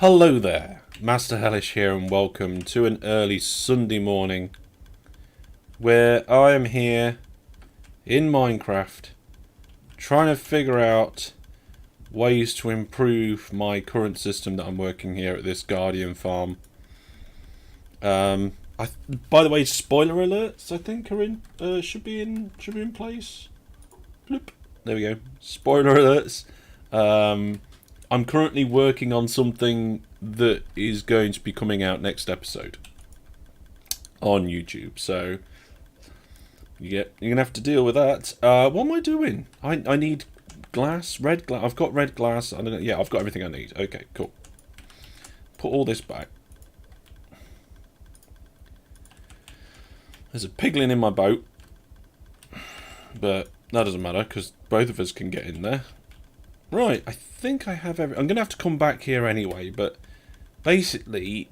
Hello there, Master Hellish here, and welcome to an early Sunday morning where I am here in Minecraft trying to figure out ways to improve my current system that I'm working here at this Guardian farm. By the way, spoiler alerts I think are in should be in place. Bloop. There we go. Spoiler alerts. I'm currently working on something that is going to be coming out next episode on YouTube, so yeah, you're gonna have to deal with that. What am I doing? I need glass, red glass. I've got red glass. Yeah, I've got everything I need. Okay, cool. Put all this back. There's a piglin in my boat, but that doesn't matter because both of us can get in there. Right, I think I have every... I'm going to have to come back here anyway, but basically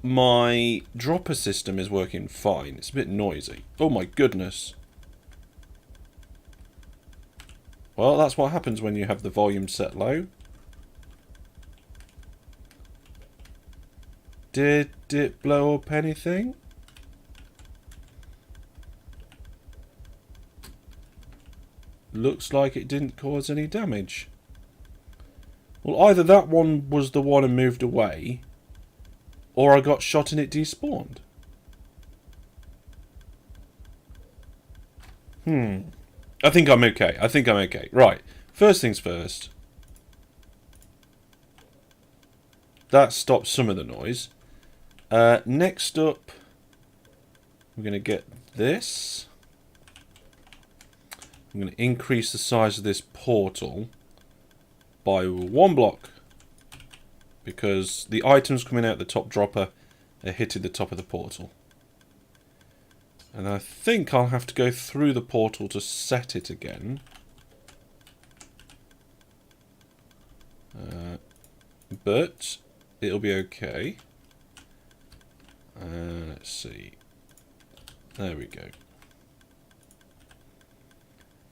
my dropper system is working fine. It's a bit noisy. Oh my goodness. Well, that's what happens when you have the volume set low. Did it blow up anything? Looks like it didn't cause any damage. Well, either that one was the one and moved away, or I got shot and it despawned. I think I'm okay. Right. First things first. That stops some of the noise. Next up, we're going to get this. I'm going to increase the size of this portal by 1 block, because the items coming out the top dropper are hitting the top of the portal, and I think I'll have to go through the portal to set it again. But it'll be okay. Let's see. There we go.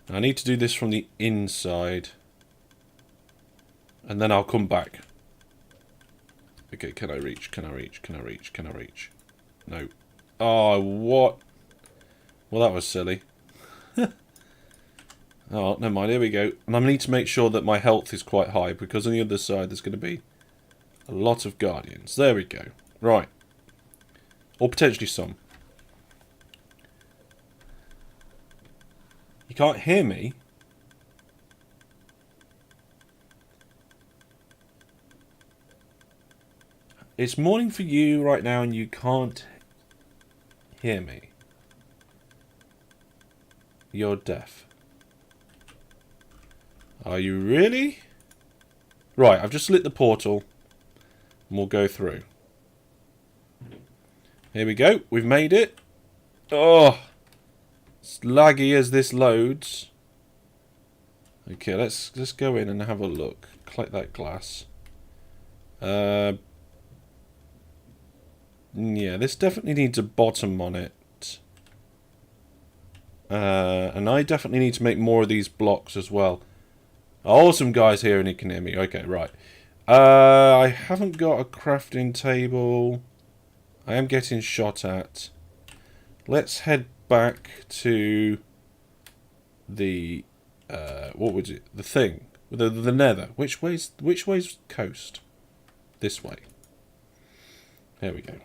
I need to do this from the inside, and then I'll come back. Okay, can I reach? No. Oh, what? Well, that was silly. Oh, never mind, here we go. And I need to make sure that my health is quite high, because on the other side there's going to be a lot of guardians. There we go. Right. Or potentially some. You can't hear me? It's morning for you right now and you can't hear me. You're deaf. Are you really? Right, I've just lit the portal and we'll go through. Here we go. We've made it. Oh, it's laggy as this loads. Okay, let's go in and have a look. Collect that glass. Yeah, this definitely needs a bottom on it. And I definitely need to make more of these blocks as well. Oh, some guys here and he can hear me. Okay, right. I haven't got a crafting table. I am getting shot at. Let's head back to the what was it? The thing. The nether. Which way's coast? This way. There we go.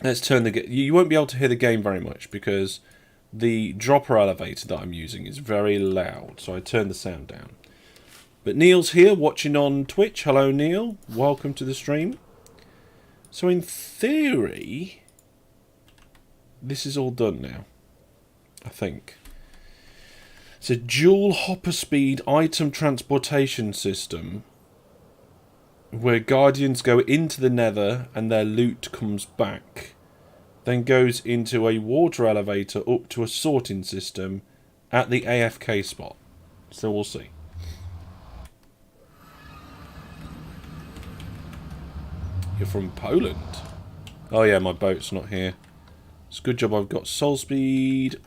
Let's turn the... You won't be able to hear the game very much because the dropper elevator that I'm using is very loud, so I turned the sound down. But Neil's here watching on Twitch. Hello, Neil. Welcome to the stream. So in theory, this is all done now, I think. It's a dual hopper speed item transportation system where guardians go into the nether and their loot comes back, then goes into a water elevator up to a sorting system at the AFK spot. So we'll see. You're from Poland? Oh yeah, my boat's not here. It's a good job I've got soul speed.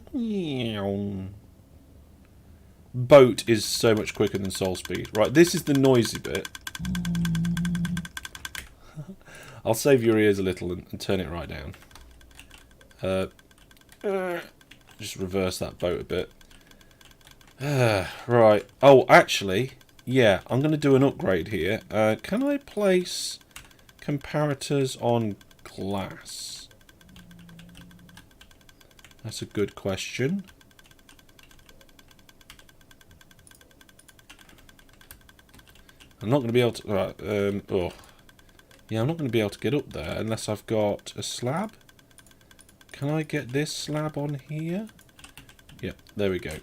Boat is so much quicker than soul speed. Right, this is the noisy bit. I'll save your ears a little and turn it right down. Just reverse that boat a bit. Right. Oh, actually, yeah, I'm going to do an upgrade here. Can I place comparators on glass? That's a good question. I'm not going to be able to... Right, yeah, I'm not going to be able to get up there unless I've got a slab. Can I get this slab on here? Yep, there we go.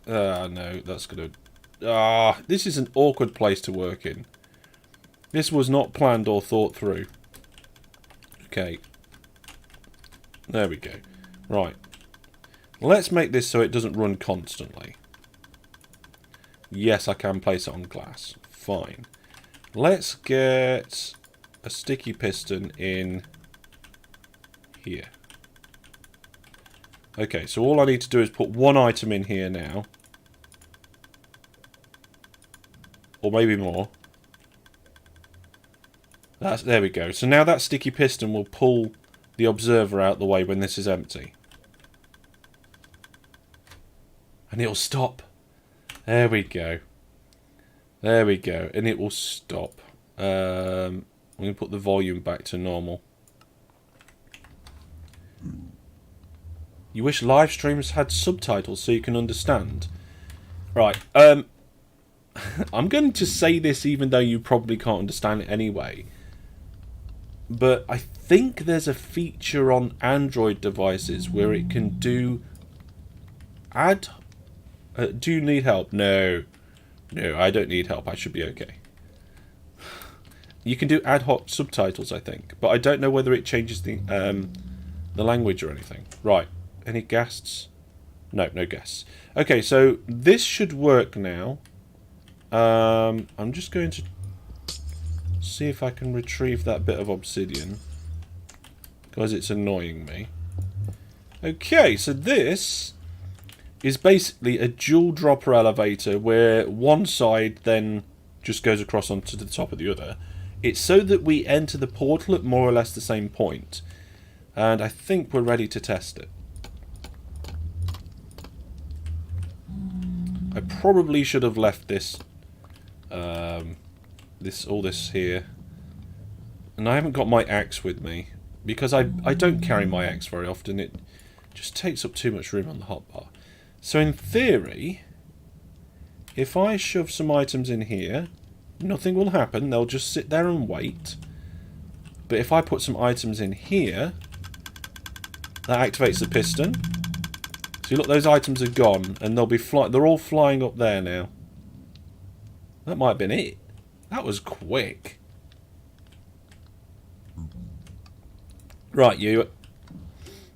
No, that's going to... this is an awkward place to work in. This was not planned or thought through. Okay. There we go. Right. Let's make this so it doesn't run constantly. Yes, I can place it on glass. Fine. Let's get a sticky piston in here. Okay, so all I need to do is put one item in here now. Or maybe more. There we go. So now that sticky piston will pull the observer out the way when this is empty. And it'll stop. There we go. There we go. And it will stop. I'm going to put the volume back to normal. You wish live streams had subtitles so you can understand? Right. I'm going to say this even though you probably can't understand it anyway. But I think there's a feature on Android devices where it can do... do you need help? No. No, I don't need help. I should be okay. You can do ad hoc subtitles, I think. But I don't know whether it changes the language or anything. Right. Any guests? No, no guests. Okay, so this should work now. I'm just going to see if I can retrieve that bit of obsidian. Because it's annoying me. Okay, so this is basically a dual dropper elevator where one side then just goes across onto the top of the other. It's so that we enter the portal at more or less the same point. And I think we're ready to test it. I probably should have left this all this here. And I haven't got my axe with me. Because I don't carry my axe very often. It just takes up too much room on the hotbar. So in theory, if I shove some items in here, nothing will happen. They'll just sit there and wait. But if I put some items in here, that activates the piston. So look, those items are gone, and they'll be they're all flying up there now. That might have been it. That was quick. Right, you're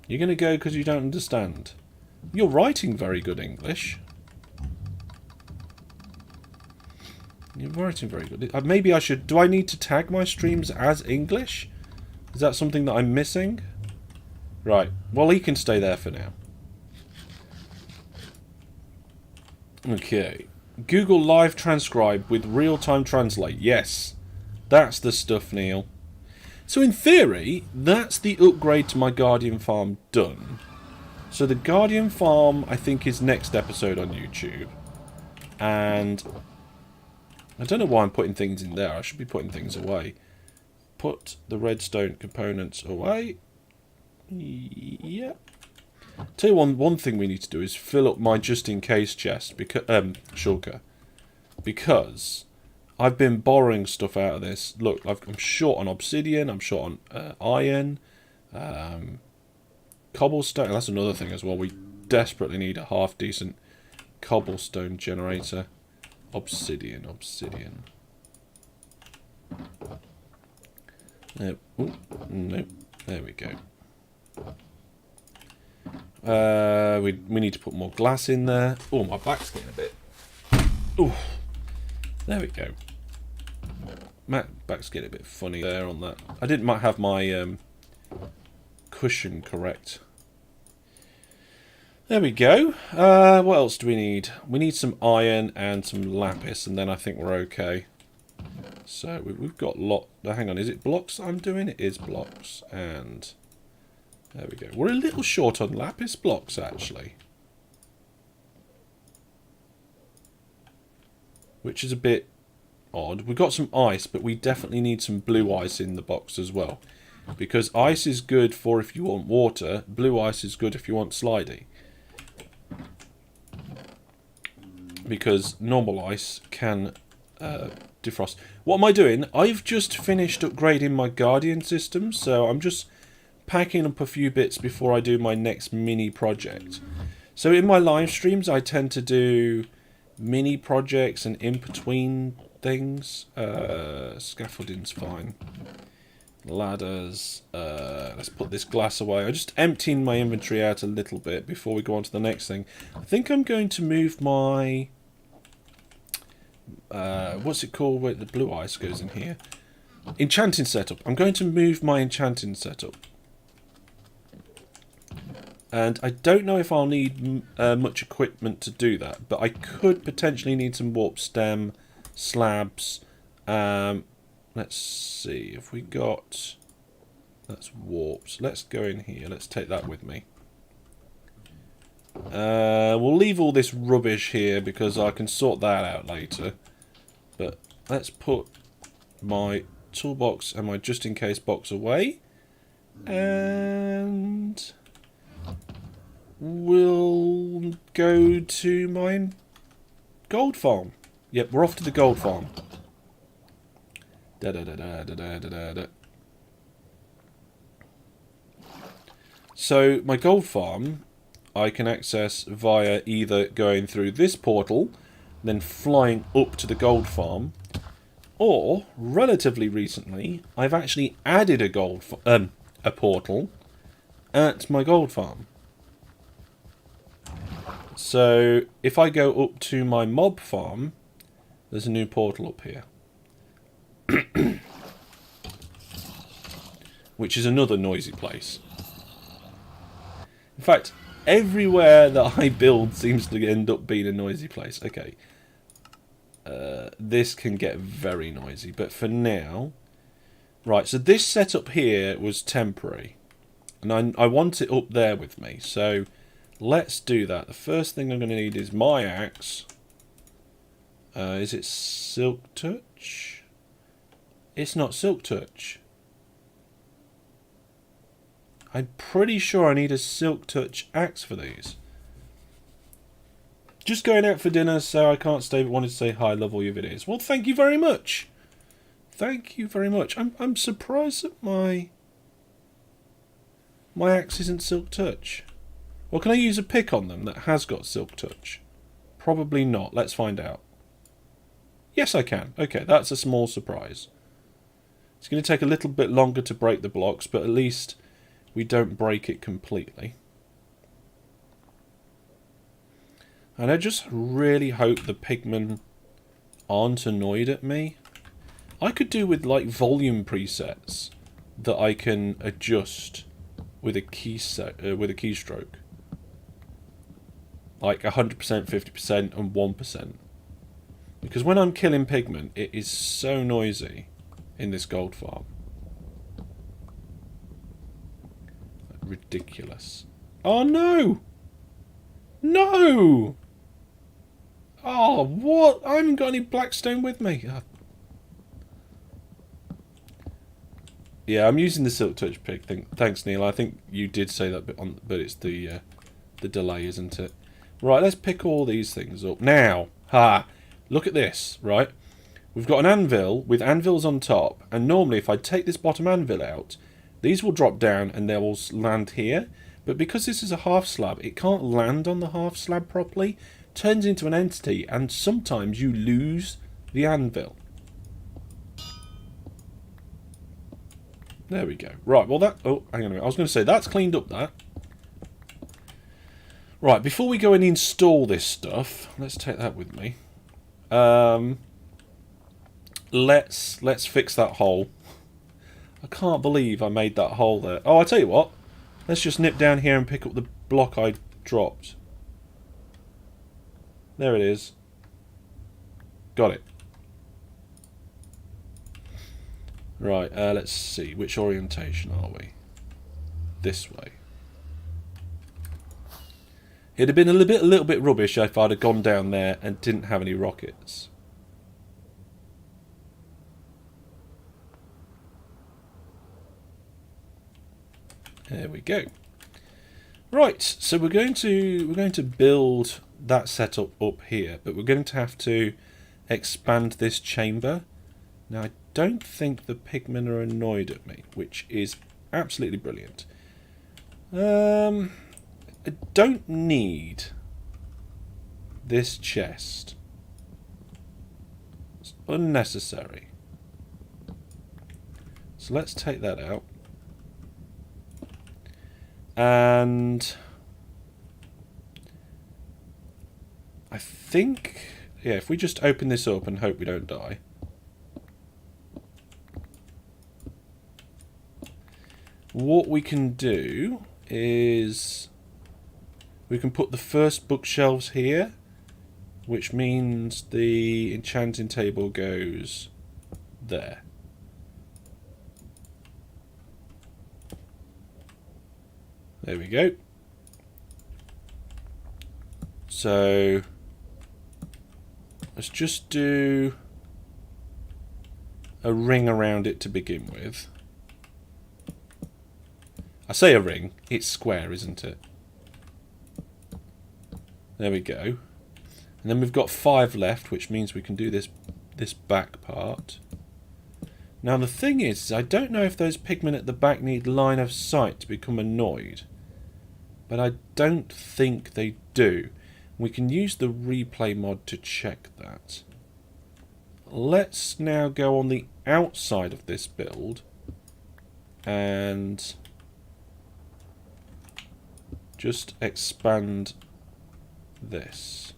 going to go because you don't understand. You're writing very good English. You're writing very good. Maybe I should... Do I need to tag my streams as English? Is that something that I'm missing? Right. Well, he can stay there for now. Okay. Google Live Transcribe with real-time translate. Yes. That's the stuff, Neil. So in theory, that's the upgrade to my Guardian Farm done. So the Guardian Farm, I think, is next episode on YouTube. And I don't know why I'm putting things in there. I should be putting things away. Put the redstone components away. Yeah. Tell you one thing we need to do is fill up my just-in-case chest. Because, shulker. Because I've been borrowing stuff out of this. Look, I'm short on obsidian. I'm short on iron. Cobblestone. That's another thing as well. We desperately need a half-decent cobblestone generator. Obsidian. No. Ooh, no. There we go. We need to put more glass in there. Oh, my back's getting a bit... Ooh. There we go. My back's getting a bit funny there on that. I didn't have my cushion correct. There we go. What else do we need? We need some iron and some lapis, and then I think we're okay. So we've got lot. Hang on, is it blocks I'm doing? It is blocks, and there we go. We're a little short on lapis blocks actually, which is a bit odd. We've got some ice, but we definitely need some blue ice in the box as well, because ice is good for if you want water. Blue ice is good if you want slidey, because normal ice can defrost. What am I doing? I've just finished upgrading my Guardian system, so I'm just packing up a few bits before I do my next mini project. So in my live streams, I tend to do mini projects and in between things. Scaffolding's fine. Ladders. Let's put this glass away. I'm just emptying my inventory out a little bit before we go on to the next thing. I think I'm going to move my what's it called where the blue ice goes in here? Enchanting setup. I'm going to move my enchanting setup. And I don't know if I'll need much equipment to do that, but I could potentially need some warp stem, slabs. Let's see if we got... That's warps. Let's go in here. Let's take that with me. We'll leave all this rubbish here because I can sort that out later. But let's put my toolbox and my just-in-case box away. And we'll go to my gold farm. Yep, we're off to the gold farm. So my gold farm I can access via either going through this portal, then flying up to the gold farm, or relatively recently I've actually added a portal at my gold farm. So if I go up to my mob farm, there's a new portal up here. Which is another noisy place. In fact, everywhere that I build seems to end up being a noisy place. Okay. This can get very noisy, but for now... Right, so this setup here was temporary. And I want it up there with me, so let's do that. The first thing I'm going to need is my axe. Is it Silk Touch? It's not Silk Touch. I'm pretty sure I need a Silk Touch axe for these. Just going out for dinner, so I can't stay, but wanted to say hi, love all your videos. Well, thank you very much. Thank you very much. I'm surprised that my axe isn't Silk Touch. Well, can I use a pick on them that has got Silk Touch? Probably not. Let's find out. Yes, I can. Okay, that's a small surprise. It's going to take a little bit longer to break the blocks, but at least we don't break it completely. And I just really hope the pigmen aren't annoyed at me. I could do with like volume presets that I can adjust with a keystroke. Like 100%, 50% and 1%. Because when I'm killing pigmen, it is so noisy in this gold farm. Ridiculous. Oh no! No! Oh, what? I haven't got any blackstone with me. Yeah, I'm using the Silk Touch pick. Thanks, Neil. I think you did say that bit on, but it's the delay, isn't it? Right, let's pick all these things up now. Ha! Look at this, right? We've got an anvil with anvils on top, and normally if I take this bottom anvil out, these will drop down and they will land here. But because this is a half slab, it can't land on the half slab properly. Turns into an entity, and sometimes you lose the anvil. There we go. Right, well that... Oh, hang on a minute. I was going to say, that's cleaned up that. Right, before we go and install this stuff, let's take that with me. Let's fix that hole. I can't believe I made that hole there. Oh, I'll tell you what. Let's just nip down here and pick up the block I dropped. There it is. Got it. Right, let's see. Which orientation are we? This way. It'd have been a little bit rubbish if I'd have gone down there and didn't have any rockets. There we go. Right, so we're going to build that setup up here, but we're going to have to expand this chamber. Now I don't think the pigmen are annoyed at me, which is absolutely brilliant. I don't need this chest. It's unnecessary. So let's take that out. And I think, yeah, if we just open this up and hope we don't die. What we can do is we can put the first bookshelves here, which means the enchanting table goes there. There we go. So let's just do a ring around it to begin with. I say a ring, it's square, isn't it? There we go. And then we've got 5 left, which means we can do this back part. Now the thing is, I don't know if those pigmen at the back need line of sight to become annoyed. But I don't think they do. We can use the replay mod to check that. Let's now go on the outside of this build and just expand this.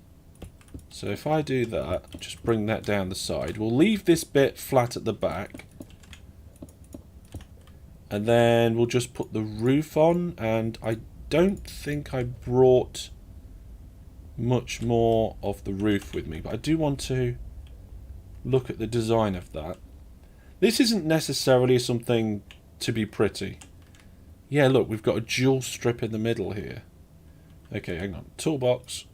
So if I do that, just bring that down the side. We'll leave this bit flat at the back. And then we'll just put the roof on. And I don't think I brought much more of the roof with me. But I do want to look at the design of that. This isn't necessarily something to be pretty. Yeah, look, we've got a jewel strip in the middle here. Okay, hang on. Toolbox.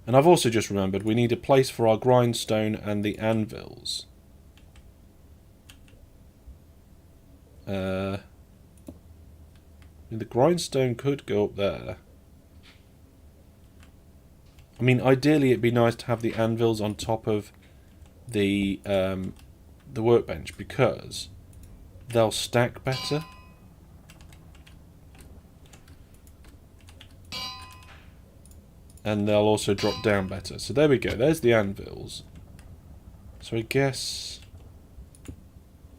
And I've also just remembered we need a place for our grindstone and the anvils. The grindstone could go up there. I mean, ideally it'd be nice to have the anvils on top of the workbench because they'll stack better. And they'll also drop down better. So there we go. There's the anvils. So I guess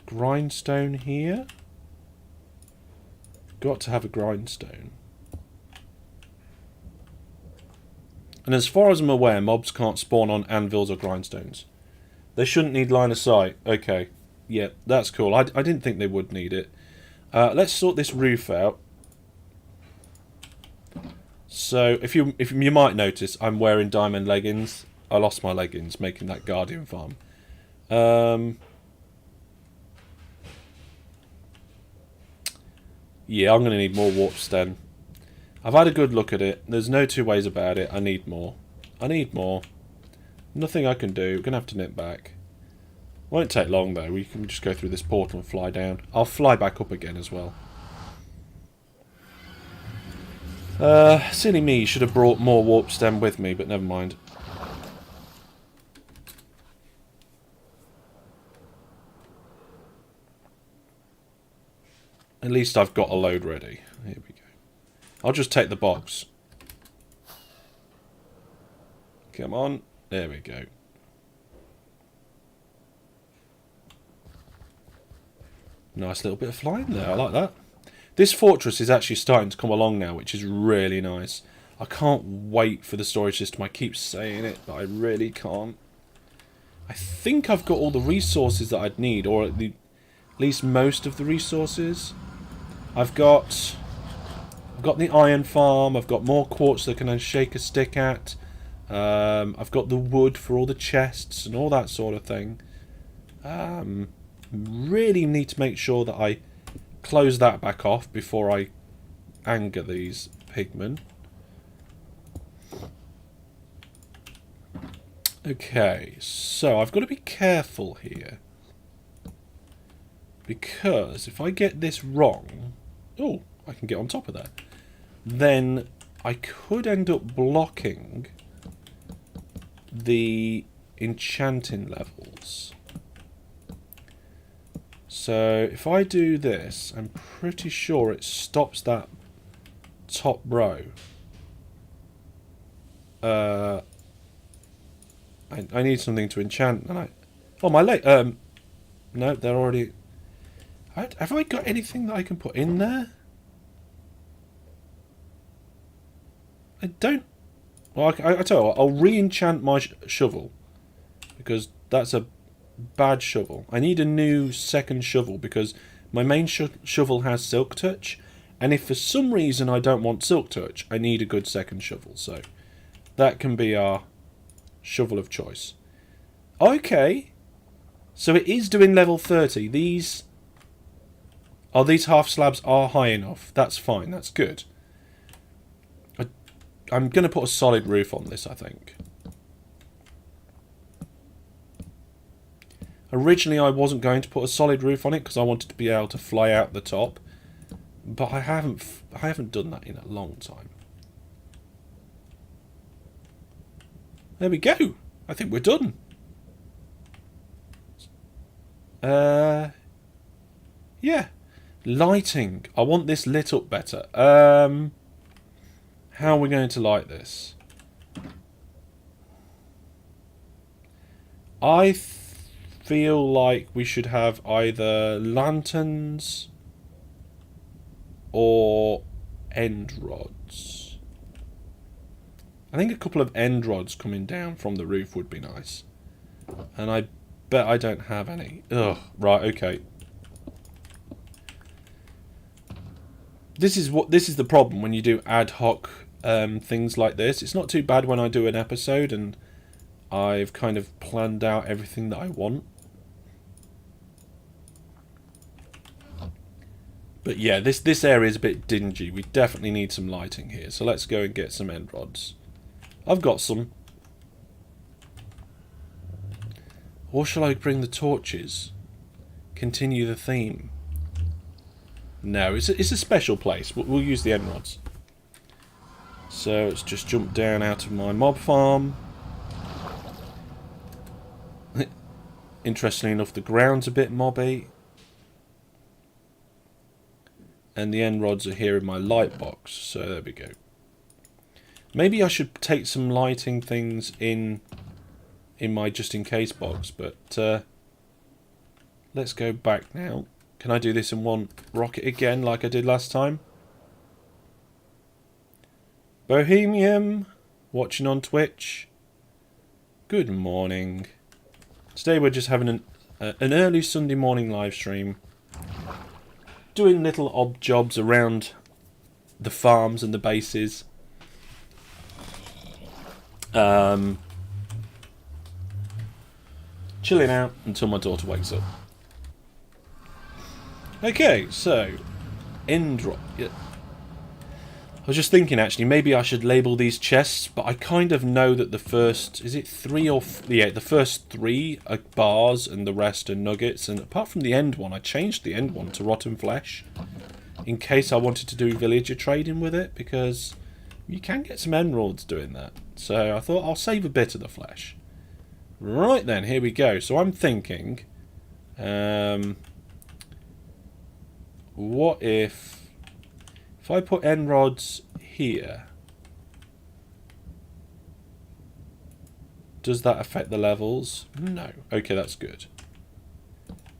grindstone here. Got to have a grindstone. And as far as I'm aware, mobs can't spawn on anvils or grindstones. They shouldn't need line of sight. Okay. Yeah, that's cool. I didn't think they would need it. Let's sort this roof out. So, if you might notice, I'm wearing diamond leggings. I lost my leggings making that guardian farm. Yeah, I'm going to need more warp stem. I've had a good look at it. There's no two ways about it. I need more. I need more. Nothing I can do. We're going to have to nip back. Won't take long though. We can just go through this portal and fly down. I'll fly back up again as well. Silly me, should have brought more warp stem with me, but never mind. At least I've got a load ready. Here we go. I'll just take the box. Come on. There we go. Nice little bit of flying there. I like that. This fortress is actually starting to come along now, which is really nice. I can't wait for the storage system. I keep saying it, but I really can't. I think I've got all the resources that I'd need, or at least most of the resources. I've got the iron farm. I've got more quartz that I can shake a stick at. I've got the wood for all the chests and all that sort of thing. Really need to make sure that I close that back off before I anger these pigmen. Okay, so I've got to be careful here. Because if I get this wrong... Oh, I can get on top of that. Then I could end up blocking the enchanting levels. So if I do this, I'm pretty sure it stops that top row. I need something to enchant, and I... Oh, my leg... No, they're already... Have I got anything that I can put in there? I don't... Well, I tell you what, I'll re-enchant my shovel. Because that's a bad shovel. I need a new second shovel because my main shovel has Silk Touch. And if for some reason I don't want Silk Touch, I need a good second shovel. So that can be our shovel of choice. Okay. So it is doing level 30. These half slabs are high enough. That's fine. That's good. I'm going to put a solid roof on this, I think. Originally, I wasn't going to put a solid roof on it because I wanted to be able to fly out the top. But I haven't done that in a long time. There we go. I think we're done. Yeah. Lighting. I want this lit up better. How are we going to light this? I feel like we should have either lanterns or end rods. I think a couple of end rods coming down from the roof would be nice. And I bet I don't have any. Ugh, right, okay. This is the problem when you do ad hoc things like this. It's not too bad when I do an episode and I've kind of planned out everything that I want. But yeah, this area is a bit dingy. We definitely need some lighting here. So let's go and get some end rods. I've got some. Or shall I bring the torches? Continue the theme. No, it's a special place. We'll use the end rods. So let's just jump down out of my mob farm. Interestingly enough, the ground's a bit mobby. And the end rods are here in my light box. So there we go. Maybe I should take some lighting things in my just in case box. But let's go back now. Can I do this in one rocket again like I did last time? Bohemian, watching on Twitch. Good morning. Today we're just having an early Sunday morning live stream. Doing little odd jobs around the farms and the bases. Chilling out until my daughter wakes up. Okay, so end rod. Yeah. I was just thinking actually maybe I should label these chests, but I kind of know that the first the first 3 are bars and the rest are nuggets, and apart from the end one, I changed the end one to rotten flesh in case I wanted to do villager trading with it, because you can get some emeralds doing that. So I thought I'll save a bit of the flesh. Right then, here we go. So I'm thinking what if I put end rods here? Does that affect the levels? No. Okay, that's good.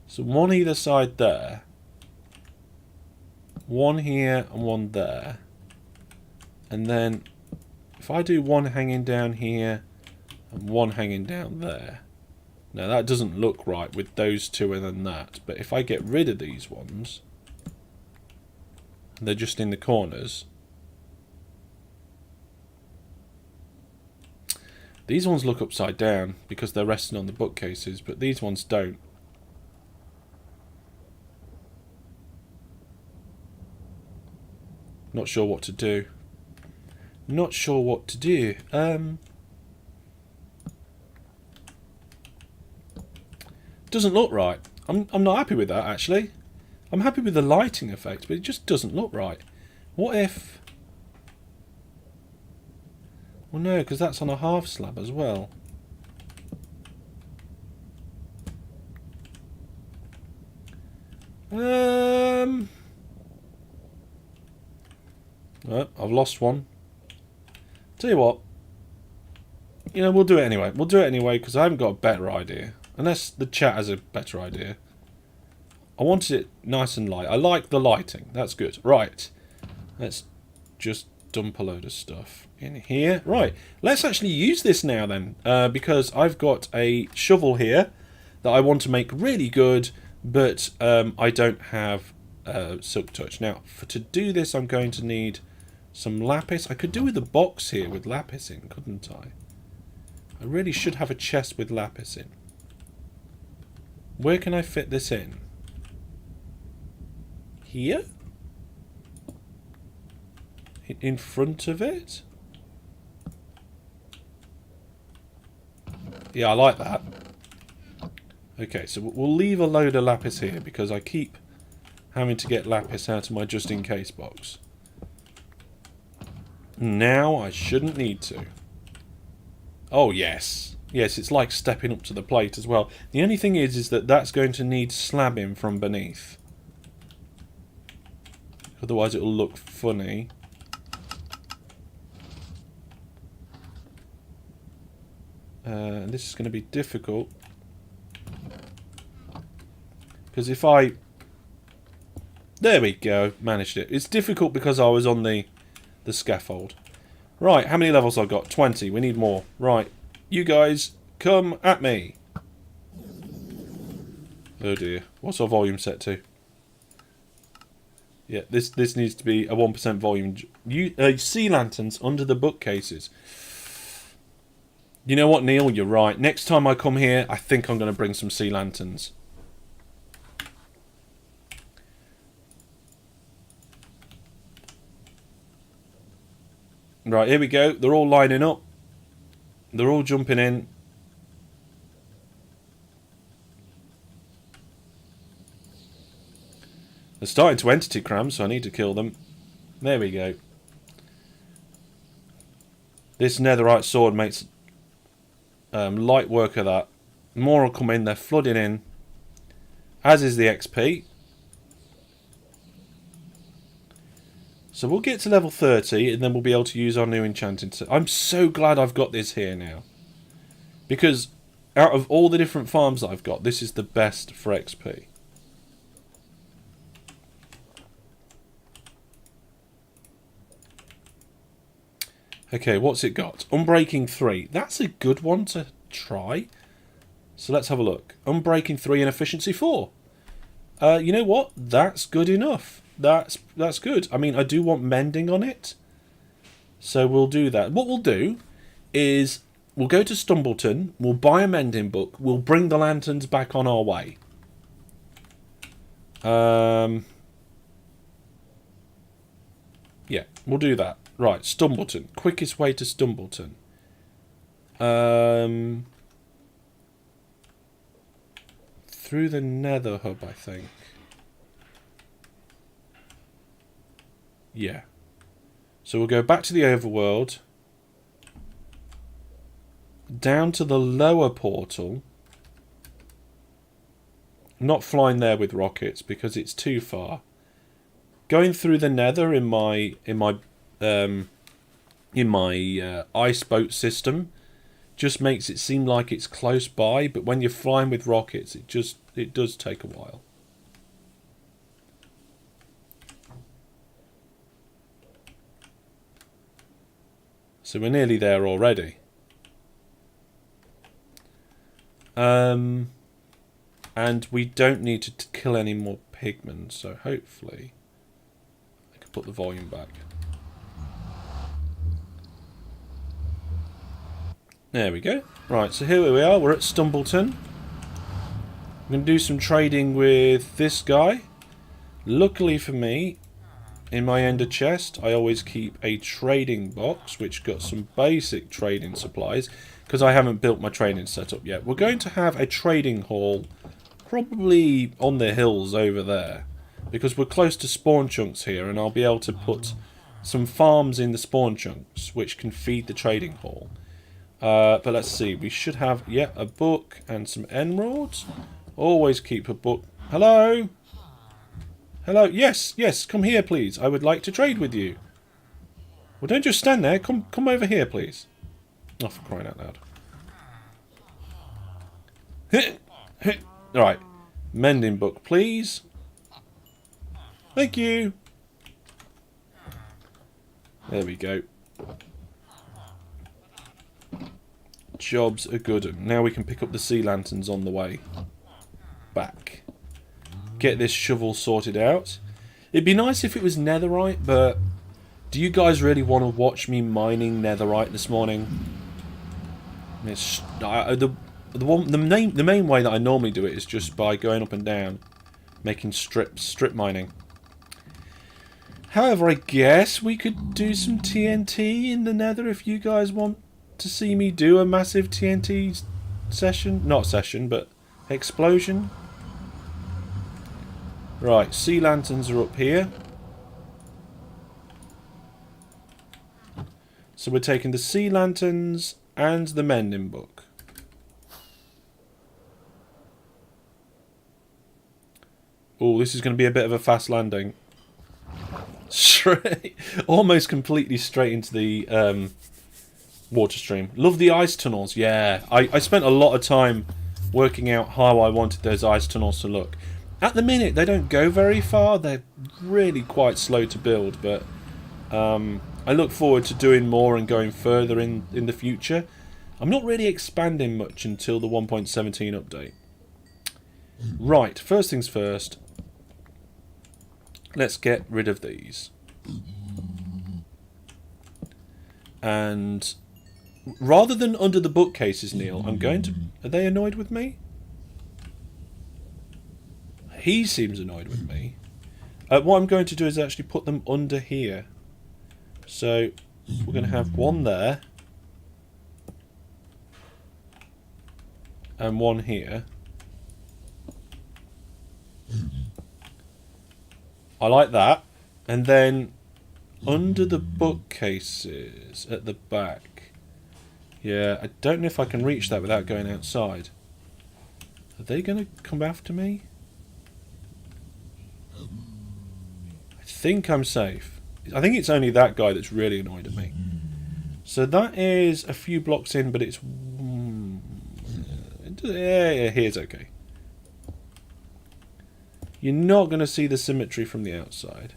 So one either side there. One here and one there. And then if I do one hanging down here and one hanging down there. Now that doesn't look right with those two and then that. But if I get rid of these ones, they're just in the corners. These ones look upside down because they're resting on the bookcases, but these ones don't. Not sure what to do. Not sure what to do. Doesn't look right. I'm not happy with that, actually. I'm happy with the lighting effect, but it just doesn't look right. What if... Well, no, because that's on a half slab as well. Oh, I've lost one. Tell you what. You know, we'll do it anyway. We'll do it anyway because I haven't got a better idea. Unless the chat has a better idea. I wanted it nice and light. I like the lighting. That's good. Right. Let's just dump a load of stuff in here. Right. Let's actually use this now then. Because I've got a shovel here that I want to make really good. But I don't have Silk Touch. Now, to do this, I'm going to need some lapis. I could do with a box here with lapis in, couldn't I? I really should have a chest with lapis in. Where can I fit this in? Here? In front of it? Yeah, I like that. Okay, so we'll leave a load of lapis here because I keep having to get lapis out of my just-in-case box. Now I shouldn't need to. Oh, yes. Yes, it's like stepping up to the plate as well. The only thing is that that's going to need slabbing from beneath. Otherwise it'll look funny. This is going to be difficult. Because if I... There we go, managed it. It's difficult because I was on the scaffold. Right, how many levels I've got? 20, we need more. Right, you guys, come at me. Oh dear, what's our volume set to? Yeah, this needs to be a 1% volume. Sea lanterns under the bookcases. You know what, Neil, you're right. Next time I come here, I think I'm going to bring some sea lanterns. Right, here we go. They're all lining up. They're all jumping in. They're starting to entity cram, so I need to kill them. There we go. This netherite sword makes light work of that. More will come in. They're flooding in. As is the XP. So we'll get to level 30 and then we'll be able to use our new enchanting. I'm so glad I've got this here now. Because out of all the different farms that I've got, this is the best for XP. Okay, what's it got? Unbreaking 3. That's a good one to try. So let's have a look. Unbreaking 3 and efficiency 4. You know what? That's good enough. That's good. I mean, I do want mending on it. So we'll do that. What we'll do is we'll go to Stumbleton. We'll buy a mending book. We'll bring the lanterns back on our way. Yeah, we'll do that. Right, Stumbleton. Quickest way to Stumbleton. Through the Nether Hub, I think. Yeah. So we'll go back to the overworld. Down to the lower portal. Not flying there with rockets because it's too far. Going through the Nether in my ice boat system just makes it seem like it's close by, but when you're flying with rockets, it does take a while. So we're nearly there already. And we don't need to kill any more pigmen, so hopefully I can put the volume back. There we go. Right, so here we are. We're at Stumbleton. I'm going to do some trading with this guy. Luckily for me, in my ender chest, I always keep a trading box, which got some basic trading supplies, because I haven't built my trading setup yet. We're going to have a trading hall, probably on the hills over there, because we're close to spawn chunks here, and I'll be able to put some farms in the spawn chunks, which can feed the trading hall. But let's see, we should have, yeah, a book and some emeralds. Always keep a book. Hello? Hello? Yes, yes, come here, please. I would like to trade with you. Well, don't just stand there. Come over here, please. Oh, for crying out loud. Alright. Mending book, please. Thank you. There we go. Jobs are good. Now we can pick up the sea lanterns on the way back. Get this shovel sorted out. It'd be nice if it was netherite, but do you guys really want to watch me mining netherite this morning? It's, the main way that I normally do it is just by going up and down, making strip mining. However, I guess we could do some TNT in the nether if you guys want to see me do a massive TNT session. Not session, but explosion. Right, sea lanterns are up here. So we're taking the sea lanterns and the mending book. Oh, this is going to be a bit of a fast landing. Straight, almost completely straight into the water stream. Love the ice tunnels, yeah. I spent a lot of time working out how I wanted those ice tunnels to look. At the minute, they don't go very far. They're really quite slow to build, but I look forward to doing more and going further in the future. I'm not really expanding much until the 1.17 update. Right, first things first. Let's get rid of these. And rather than under the bookcases, Neil, I'm going to... Are they annoyed with me? He seems annoyed with me. What I'm going to do is actually put them under here. So we're going to have one there. And one here. I like that. And then under the bookcases at the back. Yeah, I don't know if I can reach that without going outside. Are they going to come after me? I think I'm safe. I think it's only that guy that's really annoyed at me. So that is a few blocks in, but it's... yeah, here's okay. You're not going to see the symmetry from the outside.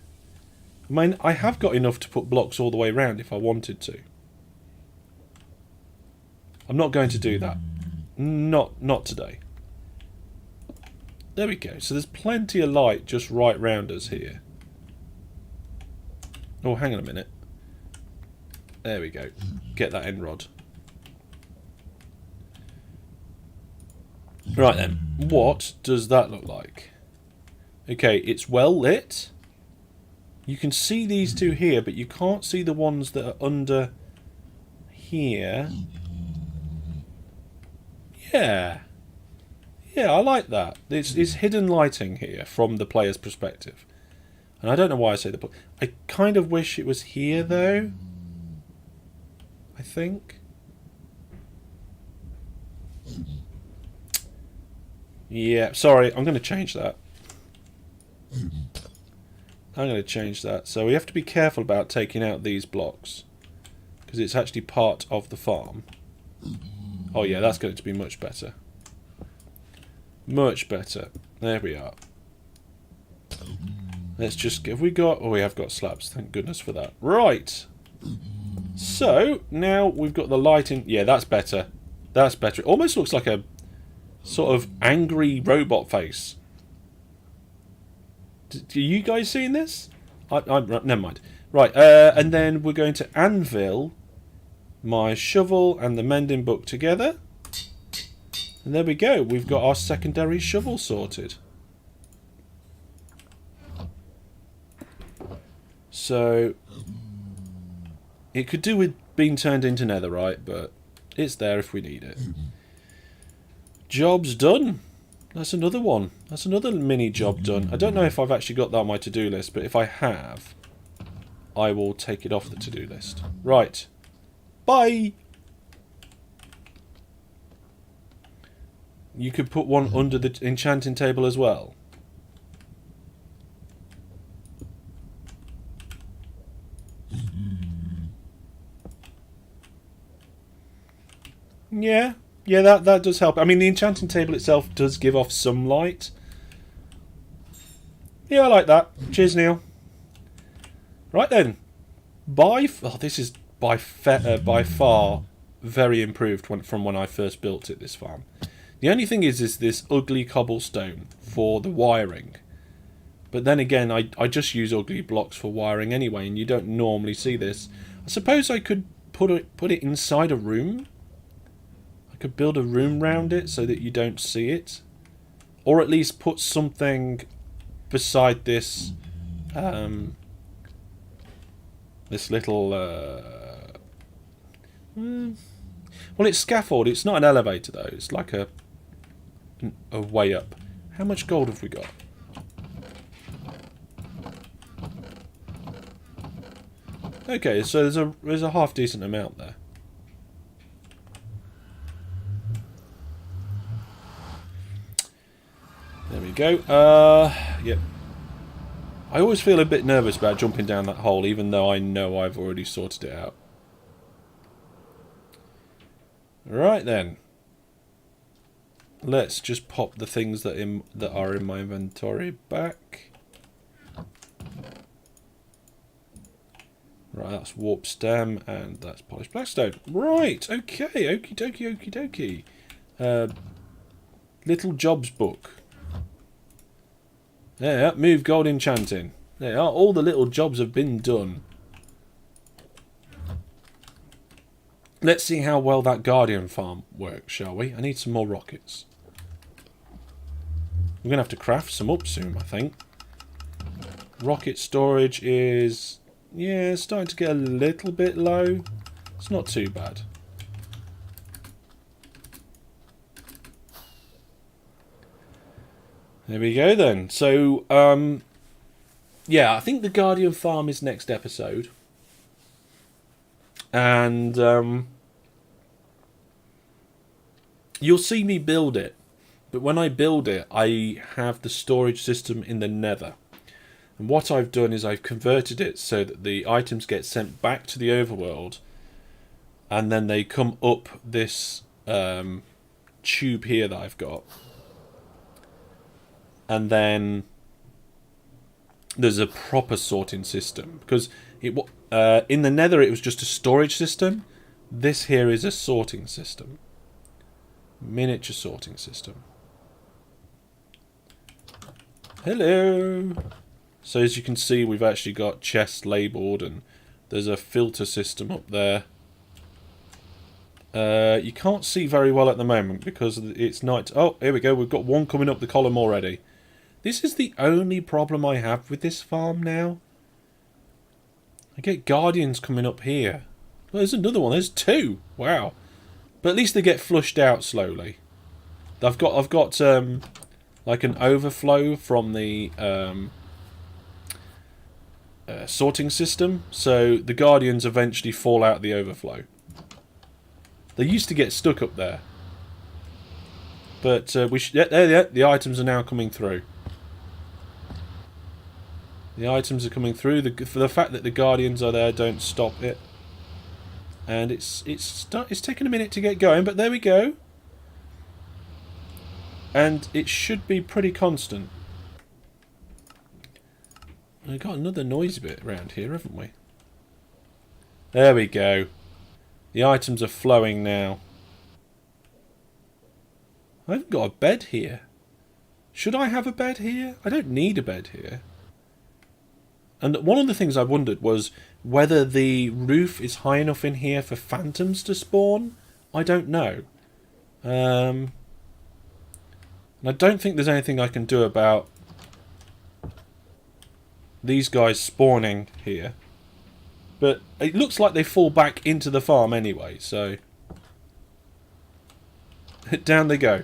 I mean, I have got enough to put blocks all the way around if I wanted to. I'm not going to do that. Not today. There we go. So there's plenty of light just right round us here. Oh, hang on a minute. There we go. Get that end rod. Right then. What does that look like? Okay, it's well lit. You can see these two here, but you can't see the ones that are under here. Yeah. Yeah, I like that. It's hidden lighting here from the player's perspective. And I don't know why I say the... I kind of wish it was here, though. I think. Yeah, sorry, I'm going to change that. I'm going to change that. So we have to be careful about taking out these blocks, because it's actually part of the farm. Oh yeah, that's going to be much better. Much better. There we are. Let's just... Have we got... Oh, we have got slabs. Thank goodness for that. Right. So, now we've got the lighting. Yeah, that's better. That's better. It almost looks like a sort of angry robot face. Are you guys seeing this? Never mind. Right, and then we're going to anvil my shovel and the mending book together. And there we go. We've got our secondary shovel sorted. So it could do with being turned into netherite, but it's there if we need it. Job's done. That's another one. That's another mini job done. I don't know if I've actually got that on my to-do list, but if I have, I will take it off the to-do list. Right. Bye! You could put one under the enchanting table as well. Yeah. Yeah, that does help. I mean, the enchanting table itself does give off some light. Yeah, I like that. Cheers, Neil. Right then. This is by far very improved from when I first built it, this farm. The only thing is this ugly cobblestone for the wiring. But then again, I just use ugly blocks for wiring anyway, and you don't normally see this. I suppose I could put it inside a room. I could build a room round it so that you don't see it. Or at least put something beside this this little well, it's scaffold. It's not an elevator though. It's like a way up. How much gold have we got? Okay, so there's a half decent amount there. There we go. Yep. I always feel a bit nervous about jumping down that hole, even though I know I've already sorted it out. Right then. Let's just pop the things that are in my inventory back. Right, that's warp stem and that's polished blackstone. Right, okay, okie dokie, okie dokie. Little jobs book. There, move gold enchanting. There are, all the little jobs have been done. Let's see how well that Guardian farm works, shall we? I need some more rockets. We're going to have to craft some up soon, I think. Rocket storage is... yeah, starting to get a little bit low. It's not too bad. There we go then. So, yeah, I think the Guardian farm is next episode. And you'll see me build it. But when I build it, I have the storage system in the nether. And what I've done is I've converted it so that the items get sent back to the overworld. And then they come up this tube here that I've got. And then there's a proper sorting system. Because in the nether it was just a storage system. This here is a sorting system. Miniature sorting system. Hello! So as you can see, we've actually got chests labelled and there's a filter system up there. You can't see very well at the moment because it's night. Oh, here we go. We've got one coming up the column already. This is the only problem I have with this farm now. I get guardians coming up here. Well, there's another one. There's two. Wow. But at least they get flushed out slowly. I've got like an overflow from the sorting system, so the guardians eventually fall out the overflow. They used to get stuck up there, but the items are now coming through. The items are coming through. For the fact that the guardians are there, don't stop it. And it's taking a minute to get going, but there we go. And it should be pretty constant. We've got another noise bit around here, haven't we? There we go. The items are flowing now. I haven't got a bed here. Should I have a bed here? I don't need a bed here. And one of the things I wondered was whether the roof is high enough in here for phantoms to spawn. I don't know. And I don't think there's anything I can do about these guys spawning here. But it looks like they fall back into the farm anyway, so... down they go.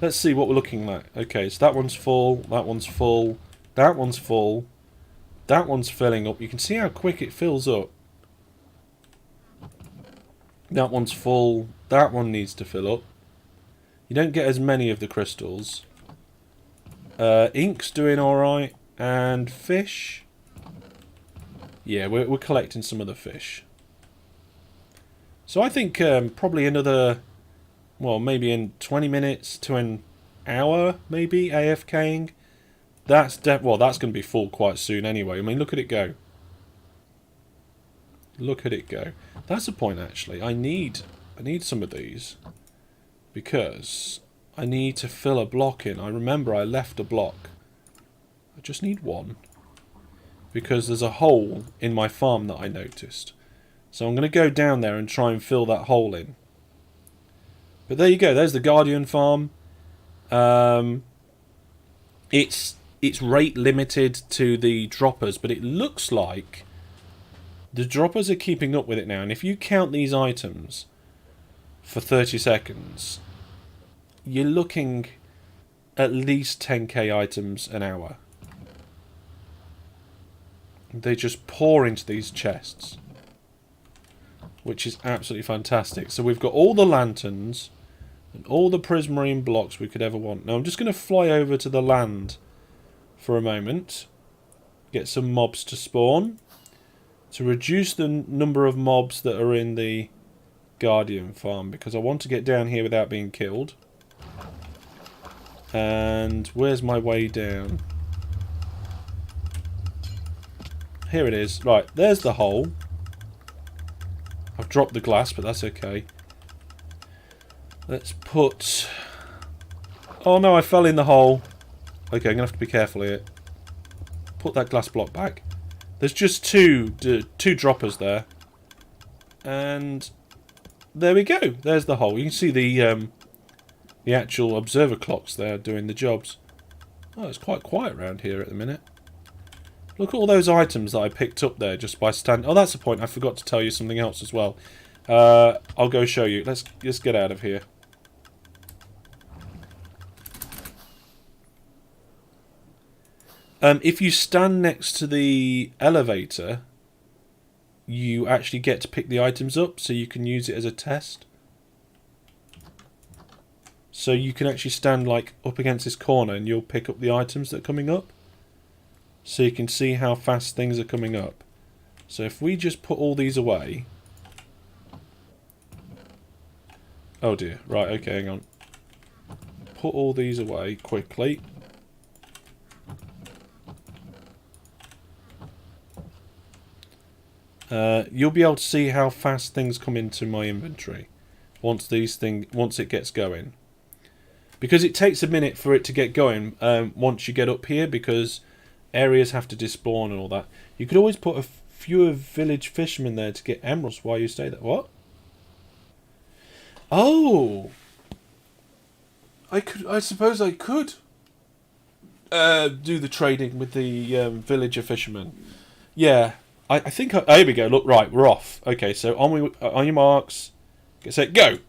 Let's see what we're looking at. Okay, so that one's full, that one's full, that one's full, that one's filling up. You can see how quick it fills up. That one's full, that one needs to fill up. You don't get as many of the crystals. Ink's doing alright, and fish... yeah, we're collecting some of the fish. So I think probably another, well, maybe in 20 minutes to an hour, maybe, AFKing. That's going to be full quite soon anyway. I mean, look at it go. Look at it go. That's the point, actually. I need some of these. Because I need to fill a block in. I remember I left a block. I just need one. Because there's a hole in my farm that I noticed. So I'm going to go down there and try and fill that hole in. But there you go. There's the Guardian farm. It's rate limited to the droppers, but it looks like the droppers are keeping up with it now. And if you count these items for 30 seconds, you're looking at least 10k items an hour. They just pour into these chests, which is absolutely fantastic. So we've got all the lanterns and all the prismarine blocks we could ever want. Now I'm just going to fly over to the land for a moment, get some mobs to spawn, to reduce the number of mobs that are in the Guardian farm, because I want to get down here without being killed. And where's my way down? Here it is. Right, there's the hole. I've dropped the glass, but that's okay. Let's put... oh no, I fell in the hole. Okay, I'm going to have to be careful here. Put that glass block back. There's just two droppers there. And there we go. There's the hole. You can see the actual observer clocks there doing the jobs. Oh, it's quite quiet around here at the minute. Look at all those items that I picked up there just by standing... oh, that's the point. I forgot to tell you something else as well. I'll go show you. Let's get out of here. If you stand next to the elevator, you actually get to pick the items up, so you can use it as a test. So you can actually stand like up against this corner and you'll pick up the items that are coming up. So you can see how fast things are coming up. So if we just put all these away... oh dear, right, okay, hang on. Put all these away quickly. You'll be able to see how fast things come into my inventory once it gets going. Because it takes a minute for it to get going once you get up here, because areas have to despawn and all that. You could always put a few village fishermen there to get emeralds while you stay there. What? Oh! I suppose I could do the trading with the villager fishermen. Yeah. I think... here we go. Look, right, we're off. Okay, so on your marks. Get set, go!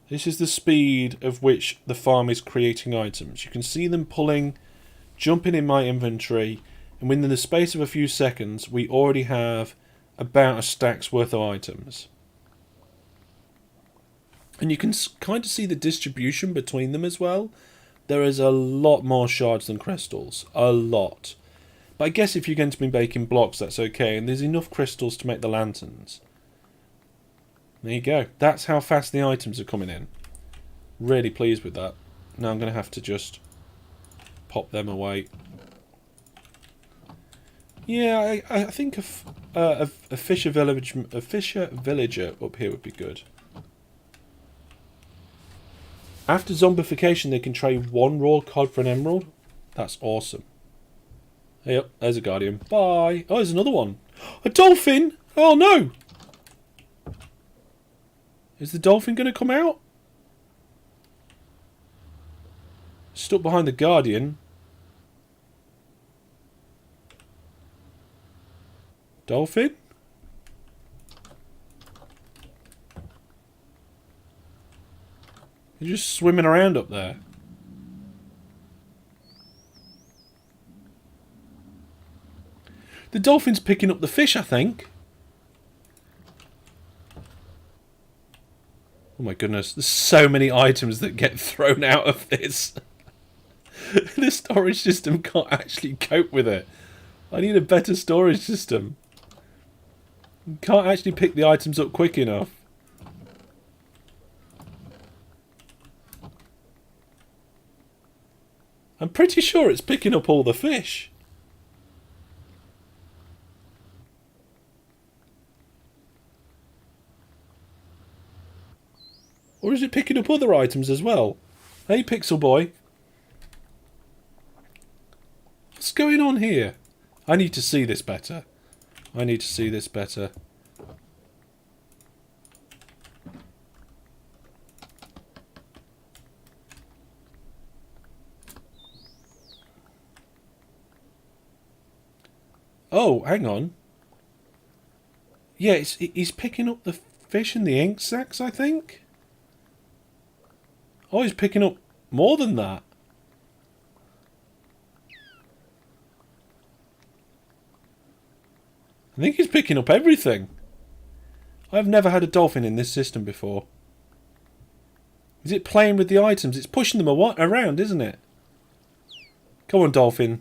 This is the speed of which the farm is creating items. You can see them pulling, jumping in my inventory, and within the space of a few seconds, we already have about a stack's worth of items. And you can kind of see the distribution between them as well. There is a lot more shards than crystals. A lot. But I guess if you're going to be making blocks, that's okay. And there's enough crystals to make the lanterns. There you go. That's how fast the items are coming in. Really pleased with that. Now I'm going to have to just pop them away. Yeah, I think a fisher villager up here would be good. After zombification, they can trade one raw cod for an emerald. That's awesome. Yep, there's a guardian. Bye. Oh, there's another one. A dolphin! Oh no! Is the dolphin going to come out? Stuck behind the guardian. Dolphin? You're just swimming around up there. The dolphin's picking up the fish, I think. Oh my goodness, there's so many items that get thrown out of this. The storage system can't actually cope with it. I need a better storage system. Can't actually pick the items up quick enough. I'm pretty sure it's picking up all the fish. Or is it picking up other items as well? Hey, Pixel Boy. What's going on here? I need to see this better. I need to see this better. Oh, hang on. Yeah, he's picking up the fish in the ink sacs, I think. Oh, he's picking up more than that. I think he's picking up everything. I've never had a dolphin in this system before. Is it playing with the items? It's pushing them around, isn't it? Come on, dolphin.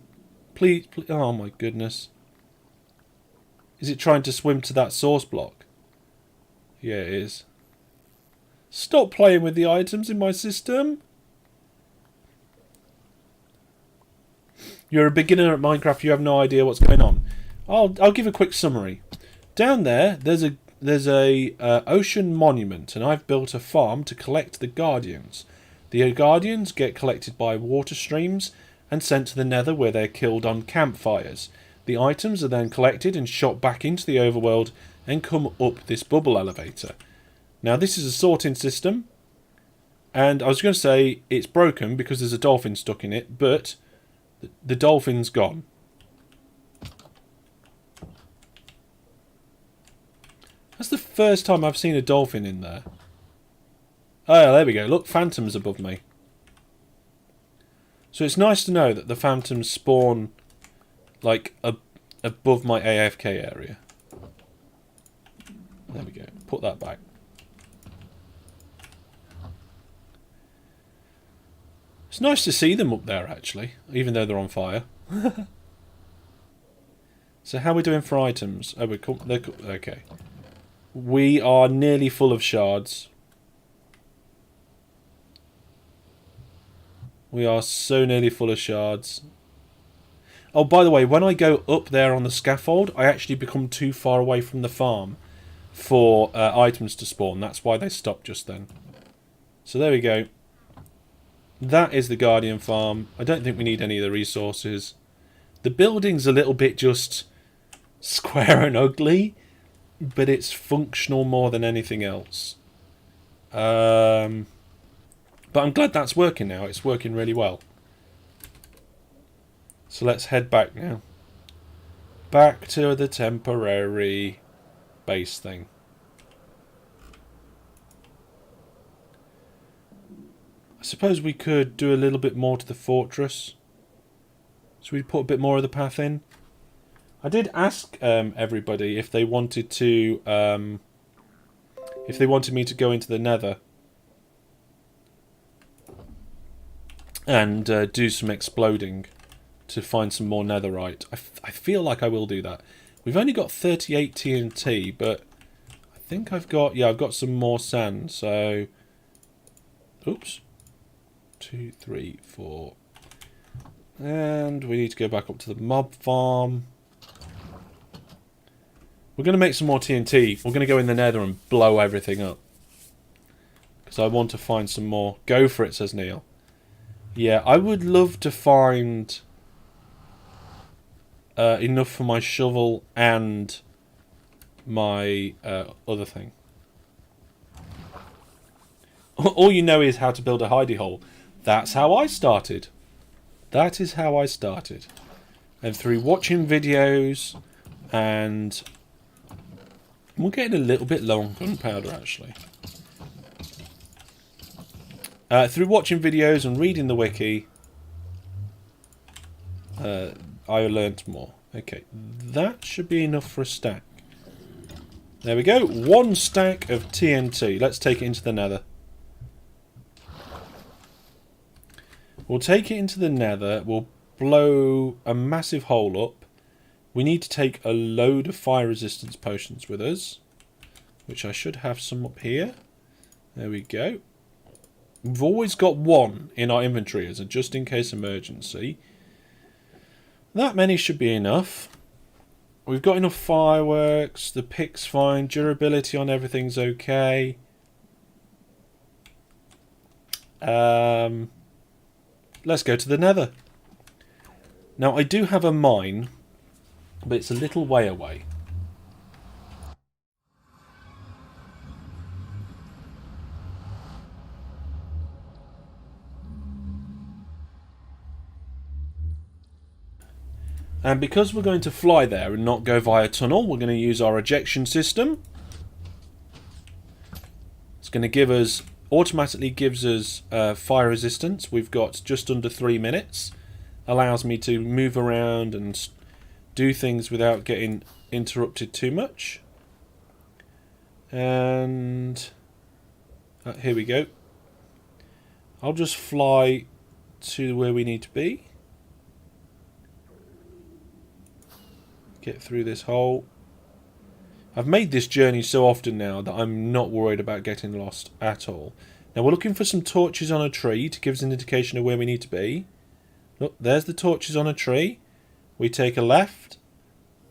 Please. Oh, my goodness. Is it trying to swim to that source block? Yeah, it is. Stop playing with the items in my system. You're a beginner at Minecraft. You have no idea what's going on. I'll give a quick summary. Down there, there's a ocean monument, and I've built a farm to collect the guardians. The guardians get collected by water streams and sent to the Nether, where they're killed on campfires. The items are then collected and shot back into the overworld and come up this bubble elevator. Now, this is a sorting system, and I was going to say it's broken because there's a dolphin stuck in it, but the dolphin's gone. That's the first time I've seen a dolphin in there. Oh, there we go. Look, phantoms above me. So it's nice to know that the phantoms spawn like above my AFK area. There we go. Put that back. It's nice to see them up there, actually, even though they're on fire. So how are we doing for items? Oh, they're okay. We are nearly full of shards. We are so nearly full of shards. Oh, by the way, when I go up there on the scaffold, I actually become too far away from the farm for items to spawn. That's why they stopped just then. So there we go. That is the Guardian farm. I don't think we need any of the resources. The building's a little bit just square and ugly, but it's functional more than anything else. But I'm glad that's working now. It's working really well. So let's head back now. Back to the temporary base thing. I suppose we could do a little bit more to the fortress. So we put a bit more of the path in. I did ask everybody if they wanted to, if they wanted me to go into the Nether and do some exploding to find some more netherite. I feel like I will do that. We've only got 38 TNT, but I think I've got some more sand. So, oops, 2, 3, 4, and we need to go back up to the mob farm. We're going to make some more TNT. We're going to go in the Nether and blow everything up because I want to find some more. Go for it, says Neil. Yeah, I would love to find enough for my shovel and my other thing. All you know is how to build a hidey hole. That's how I started. That is how I started. And through watching videos and We're getting a little bit low on gunpowder, actually. Through watching videos and reading the wiki, I learnt more. Okay, that should be enough for a stack. There we go. 1 stack of TNT. Let's take it into the nether. We'll take it into the nether. We'll blow a massive hole up. We need to take a load of fire resistance potions with us, which I should have some up here. There we go. We've always got 1 in our inventory as a just in case emergency. That many should be enough. We've got enough fireworks. The pick's fine. Durability on everything's okay. Let's go to the nether. Now, I do have a mine, but it's a little way away. And because we're going to fly there and not go via tunnel, we're going to use our ejection system. It's going to give us, automatically gives us fire resistance. We've got just under 3 minutes. Allows me to move around and do things without getting interrupted too much. And here we go. I'll just fly to where we need to be. Get through this hole. I've made this journey so often now that I'm not worried about getting lost at all. Now we're looking for some torches on a tree to give us an indication of where we need to be. Look, there's the torches on a tree. We take a left,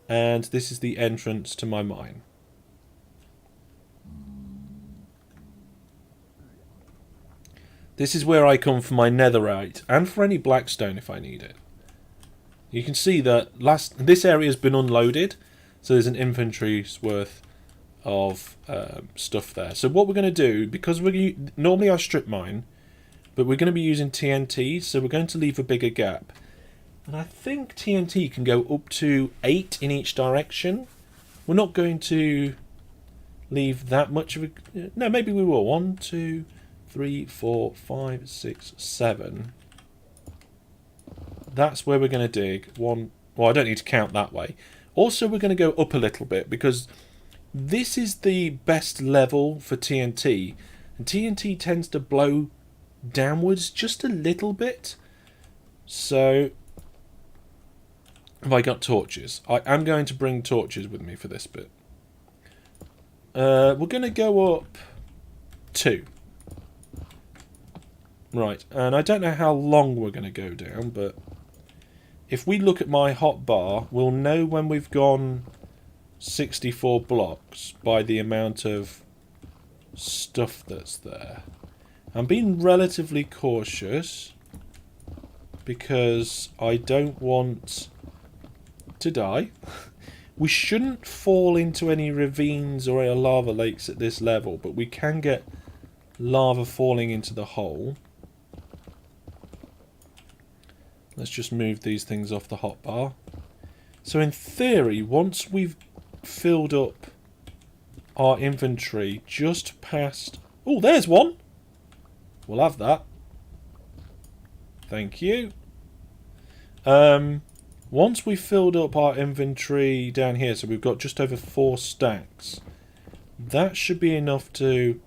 and this is the entrance to my mine. This is where I come for my netherite, and for any blackstone if I need it. You can see that this area has been unloaded, so there's an inventory's worth of stuff there. So what we're going to do, because normally I strip mine, but we're going to be using TNT, so we're going to leave a bigger gap. And I think TNT can go up to 8 in each direction. We're not going to leave that much of a... No, maybe we will. 1, 2, 3, 4, 5, 6, 7... That's where we're going to dig. 1. Well, I don't need to count that way. Also, we're going to go up a little bit because this is the best level for TNT. And TNT tends to blow downwards just a little bit. So, have I got torches? I am going to bring torches with me for this bit. We're going to go up 2. Right, and I don't know how long we're going to go down, but... if we look at my hotbar, we'll know when we've gone 64 blocks by the amount of stuff that's there. I'm being relatively cautious because I don't want to die. We shouldn't fall into any ravines or lava lakes at this level, but we can get lava falling into the hole. Let's just move these things off the hotbar. So in theory, once we've filled up our inventory just past... oh, there's one! We'll have that. Thank you. Once we've filled up our inventory down here, so we've got just over 4 stacks, that should be enough to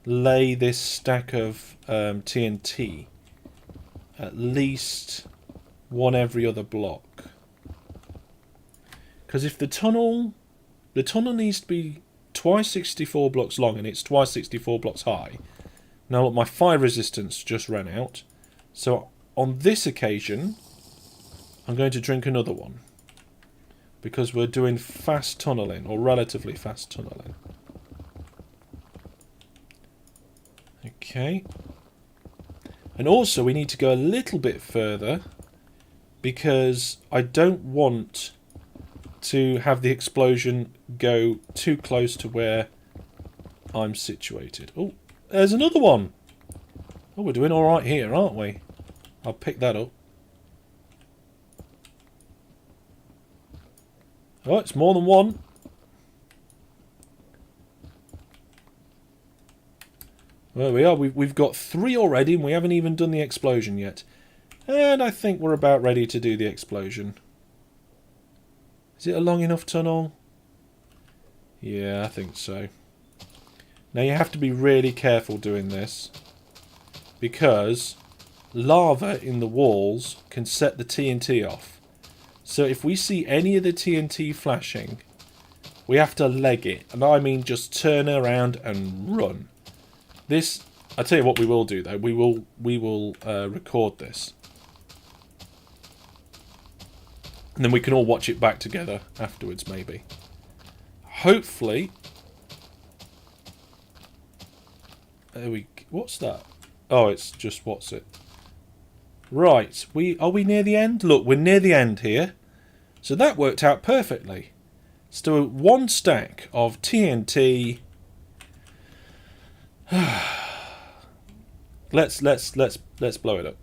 lay this stack of TNT. At least... 1 every other block. Because if the tunnel needs to be twice 64 blocks long and it's twice 64 blocks high. Now look, my fire resistance just ran out. So on this occasion, I'm going to drink another one. Because we're doing fast tunneling, or relatively fast tunneling. Okay. And also we need to go a little bit further, because I don't want to have the explosion go too close to where I'm situated. Oh, there's another one. Oh, we're doing alright here, aren't we? I'll pick that up. Oh, it's more than one. There we are. We've got 3 already, and we haven't even done the explosion yet. And I think we're about ready to do the explosion. Is it a long enough tunnel? Yeah, I think so. Now you have to be really careful doing this, because lava in the walls can set the TNT off. So if we see any of the TNT flashing, we have to leg it. And I mean just turn around and run. This, I tell you what we will do though. We will record this. And then we can all watch it back together afterwards, maybe. Hopefully. What's that? Oh, it's just what's it? Right. Are we near the end? Look, we're near the end here. So that worked out perfectly. So 1 stack of TNT. Let's blow it up.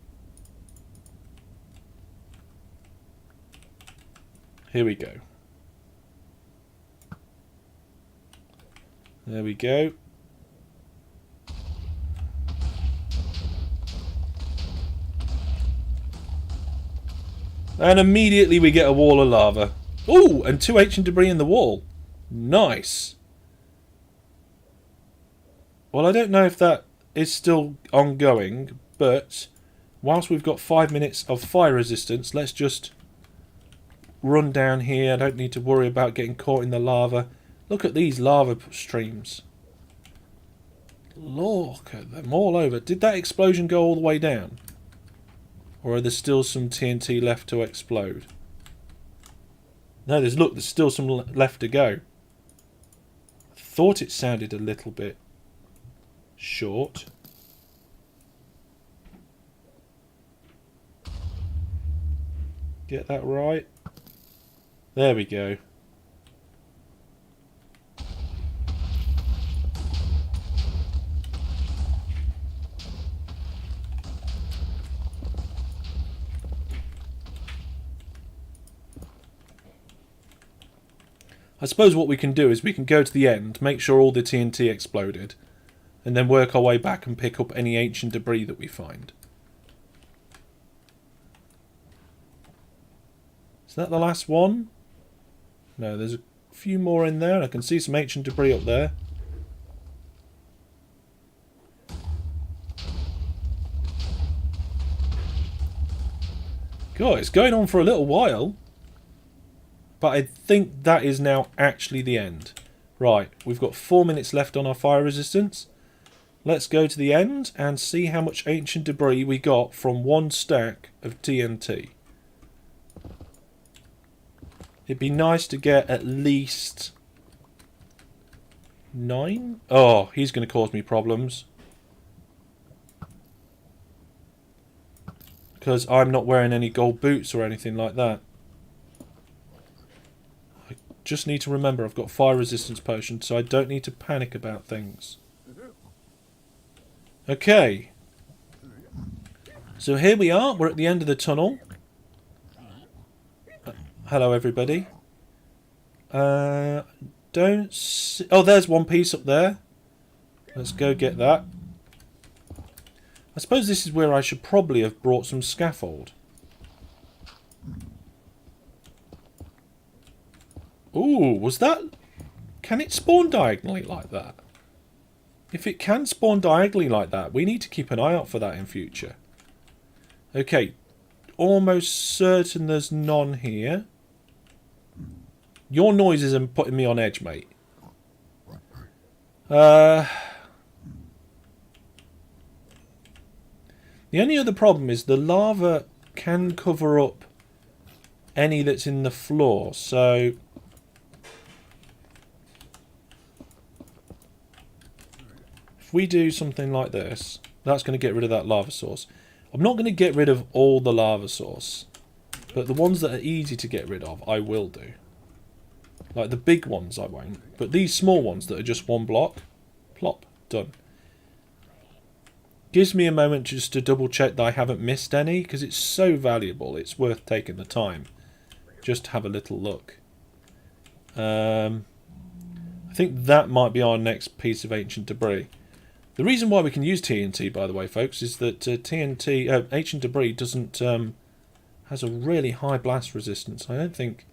Here we go. There we go. And immediately we get a wall of lava. Ooh, and 2 ancient debris in the wall. Nice. Well, I don't know if that is still ongoing, but whilst we've got 5 minutes of fire resistance, let's just run down here. I don't need to worry about getting caught in the lava. Look at these lava streams. Look at them all over. Did that explosion go all the way down? Or are there still some TNT left to explode? No, there's still some left to go. I thought it sounded a little bit short. Get that right. There we go. I suppose what we can do is we can go to the end, make sure all the TNT exploded, and then work our way back and pick up any ancient debris that we find. Is that the last one? No, there's a few more in there. I can see some ancient debris up there. God, it's going on for a little while. But I think that is now actually the end. Right, we've got 4 minutes left on our fire resistance. Let's go to the end and see how much ancient debris we got from 1 stack of TNT. It'd be nice to get at least 9. Oh, he's going to cause me problems. Because I'm not wearing any gold boots or anything like that. Just need to remember I've got fire resistance potion, so I don't need to panic about things. Okay. So here we are. We're at the end of the tunnel. Hello, everybody. Don't see... Oh, there's one piece up there. Let's go get that. I suppose this is where I should probably have brought some scaffold. Ooh, was that... Can it spawn diagonally like that? If it can spawn diagonally like that, we need to keep an eye out for that in future. Okay, almost certain there's none here. Your noises are putting me on edge, mate. The only other problem is the lava can cover up any that's in the floor, so... If we do something like this, that's going to get rid of that lava source. I'm not going to get rid of all the lava source, but the ones that are easy to get rid of, I will do. Like the big ones, I won't. But these small ones that are just 1 block, plop, done. Gives me a moment just to double check that I haven't missed any, because it's so valuable, it's worth taking the time. Just to have a little look. I think that might be our next piece of ancient debris. The reason why we can use TNT, by the way, folks, is that TNT, ancient debris, doesn't has a really high blast resistance. I don't think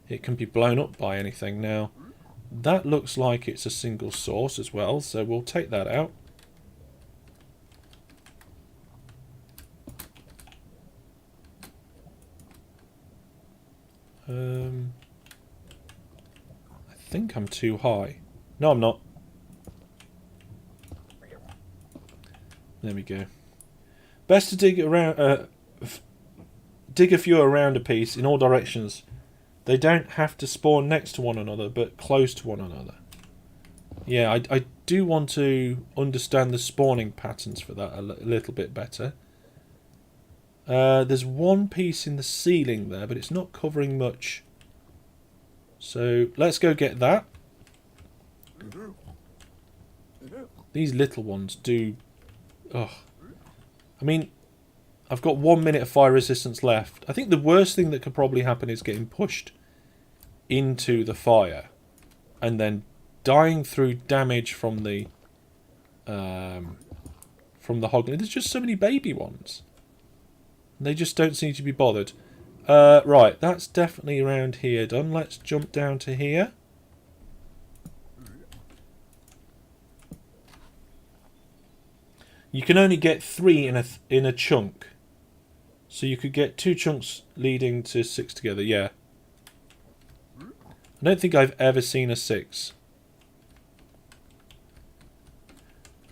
it can be blown up by anything. Now, that looks like it's a single source as well, so we'll take that out. I think I'm too high. No, I'm not. There we go. Best to dig around, dig a few around a piece in all directions. They don't have to spawn next to one another, but close to one another. Yeah, I do want to understand the spawning patterns for that a little bit better. There's one piece in the ceiling there, but it's not covering much. So let's go get that. These little ones do... Ugh. I mean, I've got 1 minute of fire resistance left. I think the worst thing that could probably happen is getting pushed into the fire and then dying through damage from the hoglin. There's just so many baby ones. They just don't seem to be bothered. Right, that's definitely around here done. Let's jump down to here. You can only get 3 in a chunk. So you could get 2 chunks leading to 6 together, yeah. I don't think I've ever seen a 6.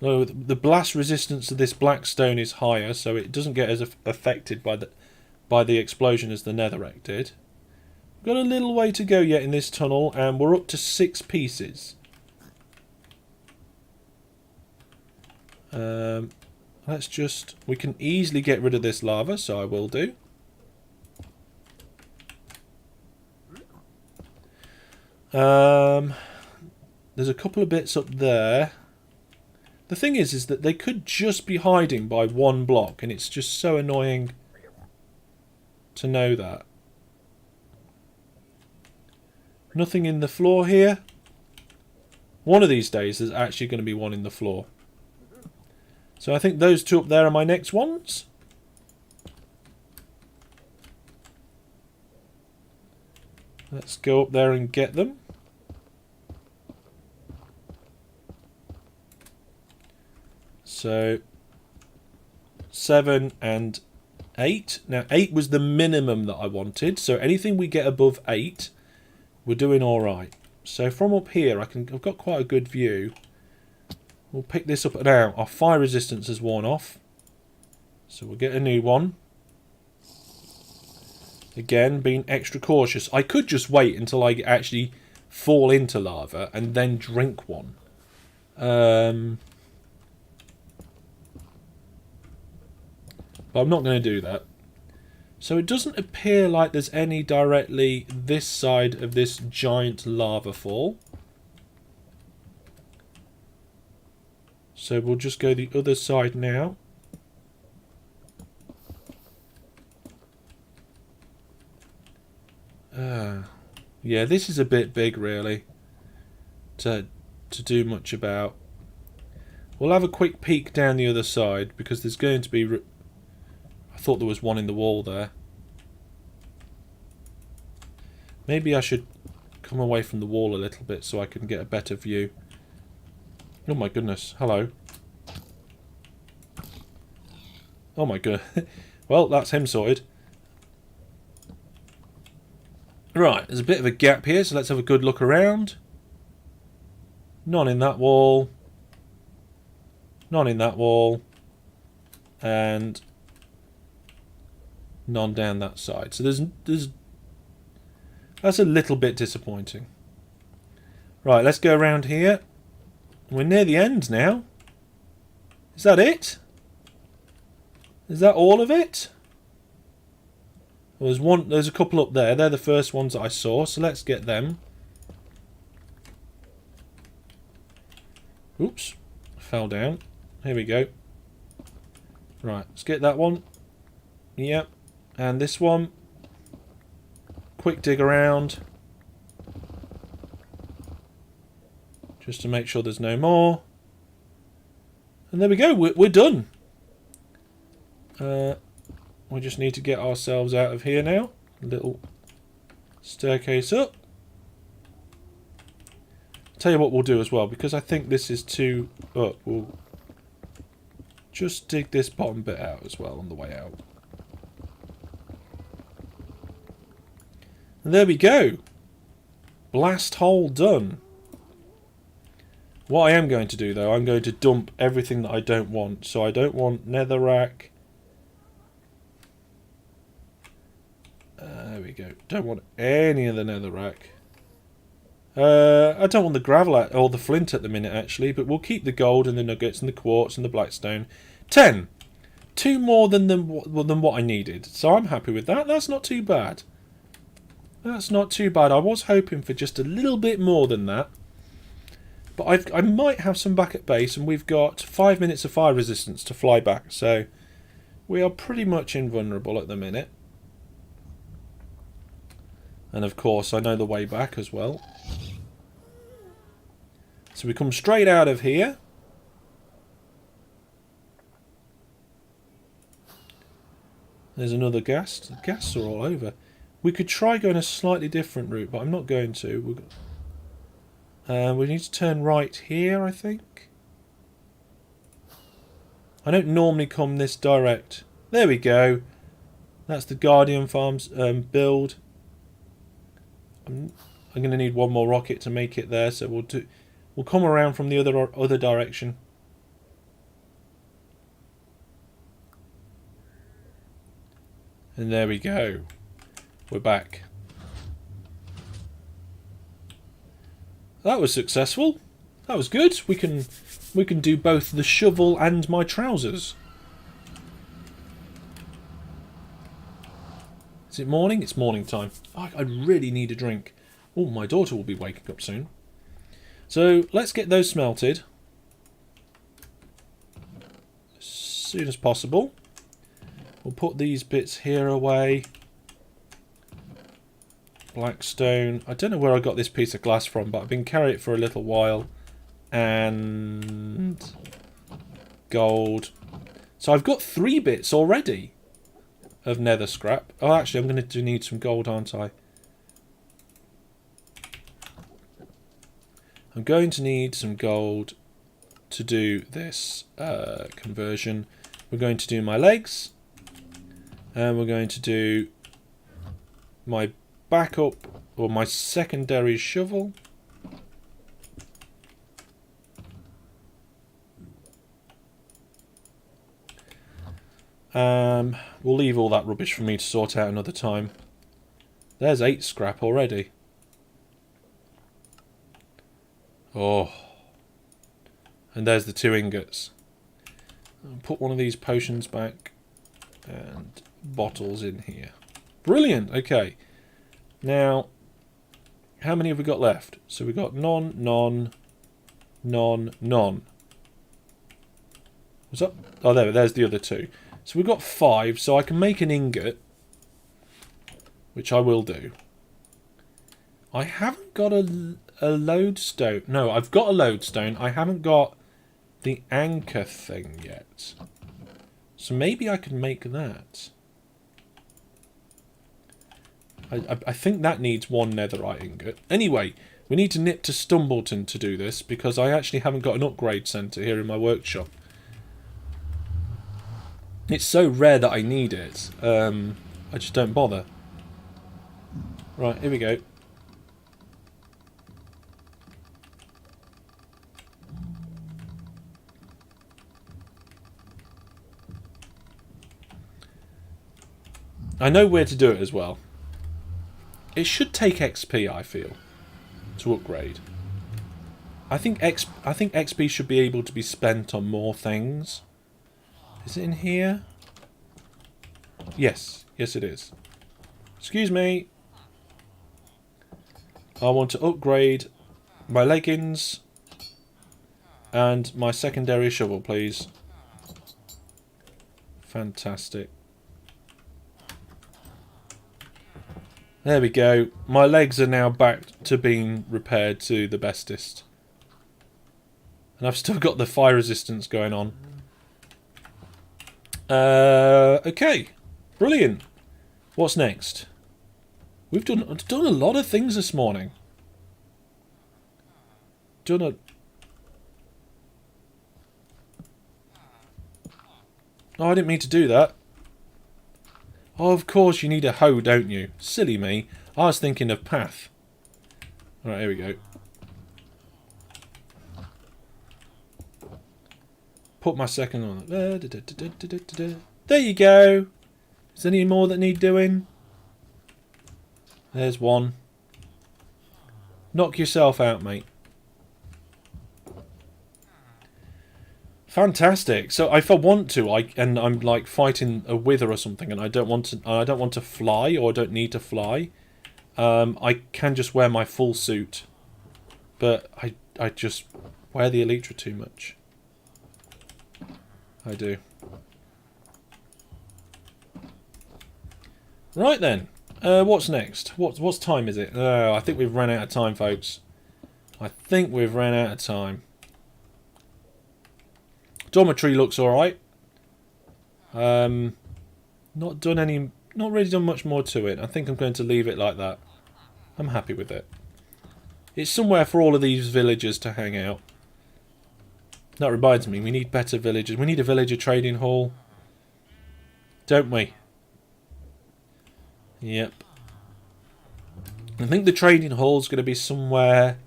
No, the blast resistance of this black stone is higher, so it doesn't get as affected by the explosion as the netherrack did. We've got a little way to go yet in this tunnel, and we're up to 6 pieces. Let's just... We can easily get rid of this lava, so I will do. There's a couple of bits up there. The thing is that they could just be hiding by 1 block, and it's just so annoying to know that. Nothing in the floor here. One of these days there's actually going to be one in the floor. So I think those 2 up there are my next ones. Let's go up there and get them. So 7 and 8. Now 8 was the minimum that I wanted. So anything we get above 8, we're doing all right. So from up here, I've got quite a good view. We'll pick this up now. Our fire resistance has worn off, so we'll get a new one. Again, being extra cautious. I could just wait until I actually fall into lava and then drink one. But I'm not going to do that. So it doesn't appear like there's any directly this side of this giant lava fall. So we'll just go the other side now. Yeah, this is a bit big really to do much about. We'll have a quick peek down the other side because there's going to be... I thought there was one in the wall there. Maybe I should come away from the wall a little bit so I can get a better view. Oh my goodness, hello. Oh my god. Well, that's him sorted. Right, there's a bit of a gap here, so let's have a good look around. None in that wall. None in that wall. And none down that side. So there's that's a little bit disappointing. Right, let's go around here. We're near the end now. Is that it? Is that all of it? Well, there's a couple up there. They're the first ones that I saw, so let's get them. Oops, fell down. Here we go. Right, let's get that one. Yep, and this one. Quick dig around. Just to make sure there's no more. And there we go, we're done. We just need to get ourselves out of here now. A little staircase up. Tell you what we'll do as well, because I think this is too up, we'll just dig this bottom bit out as well on the way out. And there we go. Blast hole done. What I am going to do though, I'm going to dump everything that I don't want. So I don't want netherrack. There we go. Don't want any of the netherrack. I don't want the gravel or the flint at the minute actually, but we'll keep the gold and the nuggets and the quartz and the blackstone. 10. 2 more than what I needed. So I'm happy with that. That's not too bad. That's not too bad. I was hoping for just a little bit more than that. But I might have some back at base, and we've got 5 minutes of fire resistance to fly back. So we are pretty much invulnerable at the minute. And of course I know the way back as well. So we come straight out of here. There's another ghast. The ghasts are all over. We could try going a slightly different route, but I'm not going to. We need to turn right here, I think. I don't normally come this direct. There we go. That's the Guardian Farms build. I'm going to need one more rocket to make it there, so we'll come around from the other direction. And there we go. We're back. That was successful. That was good. We can do both the shovel and my trousers. Is it morning? It's morning time. I really need a drink. Oh, my daughter will be waking up soon. So let's get those smelted as soon as possible. We'll put these bits here away. Blackstone. I don't know where I got this piece of glass from, but I've been carrying it for a little while. And gold. So I've got 3 bits already of nether scrap. Oh, actually, I'm going to need some gold, aren't I? I'm going to need some gold to do this conversion. We're going to do my legs. And we're going to do my backup or my secondary shovel. We'll leave all that rubbish for me to sort out another time. There's 8 scrap already. Oh. And there's the 2 ingots. I'll put one of these potions back and bottles in here. Brilliant. Okay. Now, how many have we got left? So we've got none. What's up? Oh, there's the other 2. So we've got 5, so I can make an ingot, which I will do. I haven't got a lodestone. No, I've got a lodestone. I haven't got the anchor thing yet. So maybe I can make that. I think that needs 1 netherite ingot. Anyway, we need to nip to Stumbleton to do this, because I actually haven't got an upgrade centre here in my workshop. It's so rare that I need it. I just don't bother. Right, here we go. I know where to do it as well. It should take XP, I feel, to upgrade. I think XP should be able to be spent on more things. Is it in here? Yes. Yes, it is. Excuse me. I want to upgrade my leggings and my secondary shovel, please. Fantastic. There we go. My legs are now back to being repaired to the bestest. And I've still got the fire resistance going on. Okay. Brilliant. What's next? We've done a lot of things this morning. Oh, I didn't mean to do that. Oh, of course you need a hoe, don't you? Silly me. I was thinking of path. Alright, here we go. Put my second on. There you go. Is there any more that need doing? There's one. Knock yourself out, mate. Fantastic. So if I want to, and I'm like fighting a wither or something, and I don't want to fly, or I don't need to fly, I can just wear my full suit. But I just wear the elytra too much. I do. Right then. What's next? What's time is it? I think we've run out of time, folks. I think we've ran out of time. Dormitory looks alright. Not really done much more to it. I think I'm going to leave it like that. I'm happy with it. It's somewhere for all of these villagers to hang out. That reminds me, we need better villagers. We need a villager trading hall. Don't we? Yep. I think the trading hall's going to be somewhere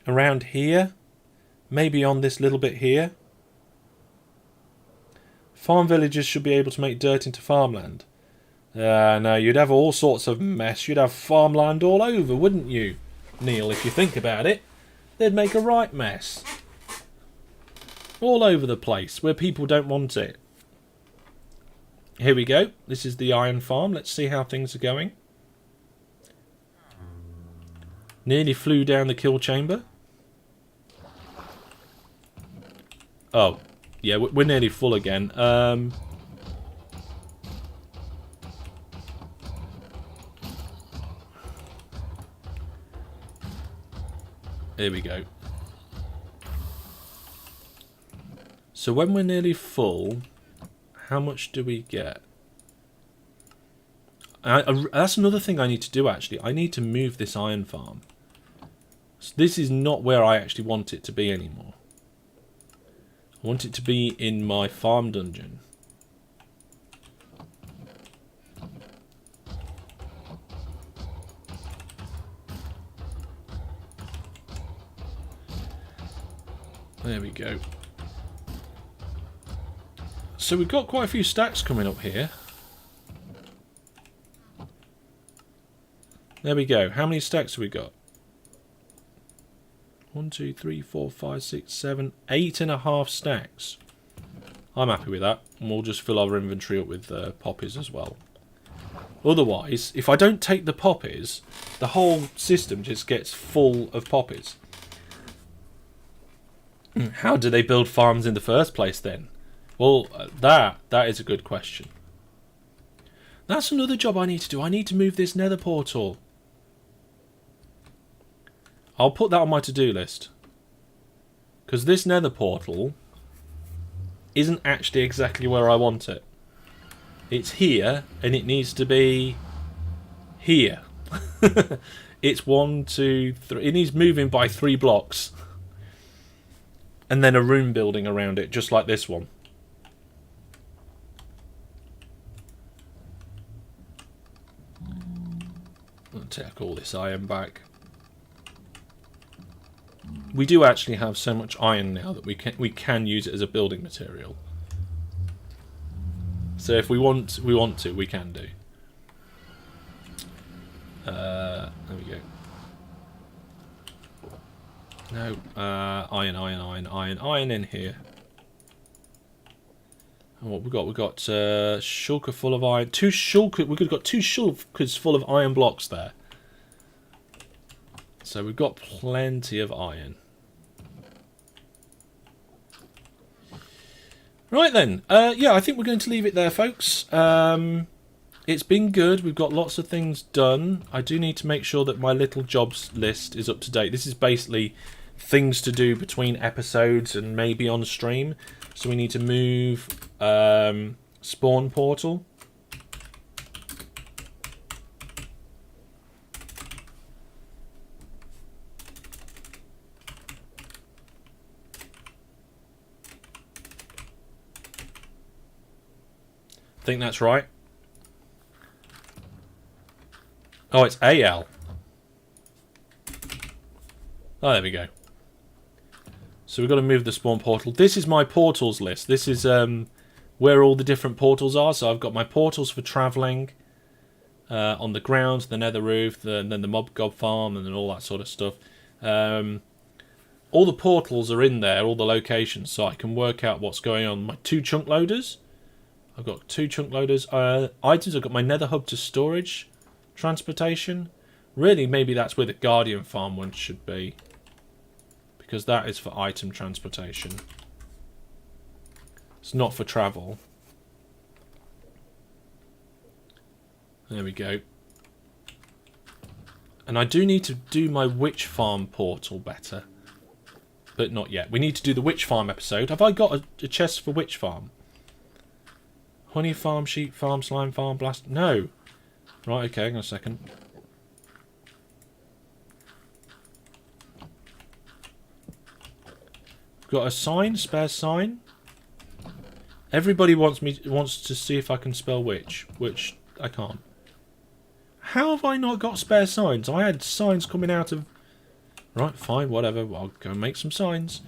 around here. Maybe on this little bit here. Farm villagers should be able to make dirt into farmland. No, you'd have all sorts of mess. You'd have farmland all over, wouldn't you, Neil, if you think about it? They'd make a right mess. All over the place, where people don't want it. Here we go. This is the iron farm. Let's see how things are going. Nearly flew down the kill chamber. Oh. Yeah, we're nearly full again. Here we go. So when we're nearly full, how much do we get? That's another thing I need to do, actually. I need to move this iron farm. So this is not where I actually want it to be anymore. I want it to be in my farm dungeon. There we go. So we've got quite a few stacks coming up here. There we go. How many stacks have we got? 1, 2, 3, 4, 5, 6, 7, 8.5 stacks. I'm happy with that. And we'll just fill our inventory up with poppies as well. Otherwise, if I don't take the poppies, the whole system just gets full of poppies. How do they build farms in the first place then? Well, that is a good question. That's another job I need to do. I need to move this nether portal. I'll put that on my to-do list. Because this nether portal isn't actually exactly where I want it. It's here, and it needs to be here. It's 1, 2, 3. It needs moving by 3 blocks. And then a room building around it, just like this one. I'll take all this iron back. We do actually have so much iron now that we can use it as a building material. So if we want to, we can do. There we go. No, iron in here. And what we got? We got shulker full of iron. We've got 2 shulkers full of iron blocks there. So we've got plenty of iron. Right then, yeah, I think we're going to leave it there, folks. It's been good. We've got lots of things done. I do need to make sure that my little jobs list is up to date. This is basically things to do between episodes and maybe on stream. So we need to move spawn portal. I think that's right. Oh, it's AL. Oh, there we go. So we've got to move the spawn portal. This is my portals list. This is where all the different portals are. So I've got my portals for travelling on the ground, the nether roof, and then the mob gob farm, and then all that sort of stuff. All the portals are in there, all the locations, so I can work out what's going on. My 2 chunk loaders. I've got 2 chunk loaders. Items, I've got my nether hub to storage. Transportation. Really, maybe that's where the Guardian farm one should be. Because that is for item transportation. It's not for travel. There we go. And I do need to do my witch farm portal better. But not yet. We need to do the witch farm episode. Have I got a chest for witch farm? Honey farm, sheep farm, slime farm, blast... No. Right, okay, hang on a second. Got a sign, spare sign. Everybody wants to see if I can spell witch, which I can't. How have I not got spare signs? I had signs coming out of... Right, fine, whatever. I'll go and make some signs.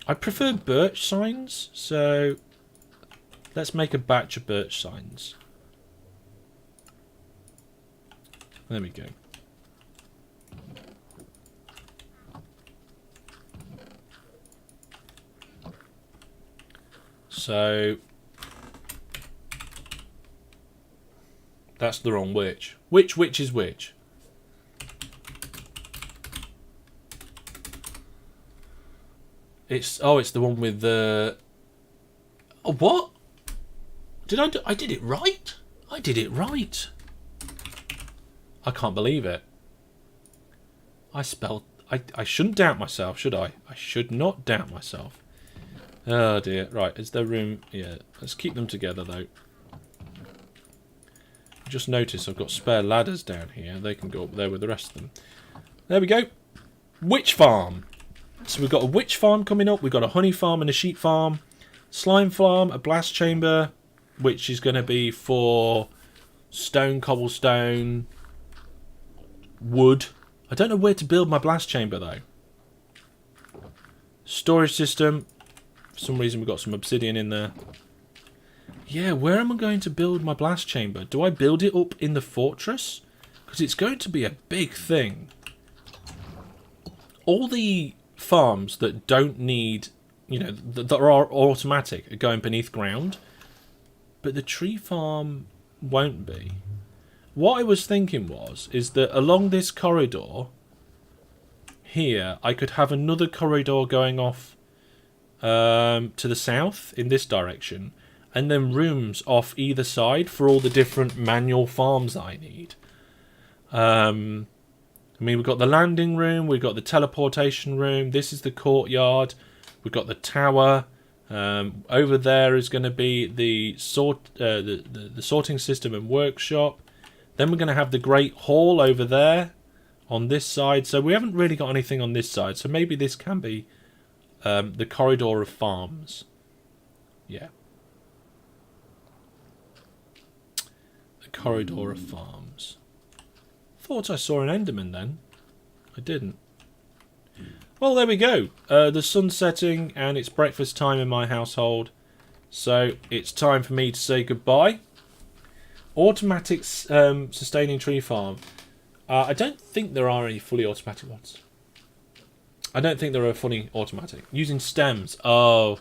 I prefer birch signs, so let's make a batch of birch signs. There we go. So that's the wrong witch. Which witch is which? It's the one with the... Oh, what? I did it right? I did it right. I can't believe it. I shouldn't doubt myself, should I? I should not doubt myself. Oh dear. Right, is there room? Yeah, let's keep them together though. Just notice I've got spare ladders down here. They can go up there with the rest of them. There we go. Witch farm. So we've got a witch farm coming up. We've got a honey farm and a sheep farm. Slime farm, a blast chamber, which is going to be for stone, cobblestone, wood. I don't know where to build my blast chamber though. Storage system. For some reason we've got some obsidian in there. Yeah, where am I going to build my blast chamber? Do I build it up in the fortress? Because it's going to be a big thing. All the farms that don't need, you know, that are automatic are going beneath ground. But the tree farm won't be. What I was thinking is that along this corridor here, I could have another corridor going off to the south in this direction, and then rooms off either side for all the different manual farms I need. I mean, we've got the landing room, we've got the teleportation room, this is the courtyard, we've got the tower. Over there is going to be the sorting system and workshop. Then we're going to have the Great Hall over there on this side. So we haven't really got anything on this side. So maybe this can be the corridor of farms. Yeah. The corridor of farms. Thought I saw an Enderman then. I didn't. Well, there we go. The sun's setting and it's breakfast time in my household. So it's time for me to say goodbye. Automatic sustaining tree farm. I don't think there are any fully automatic ones. I don't think there are fully automatic. Using stems. Oh.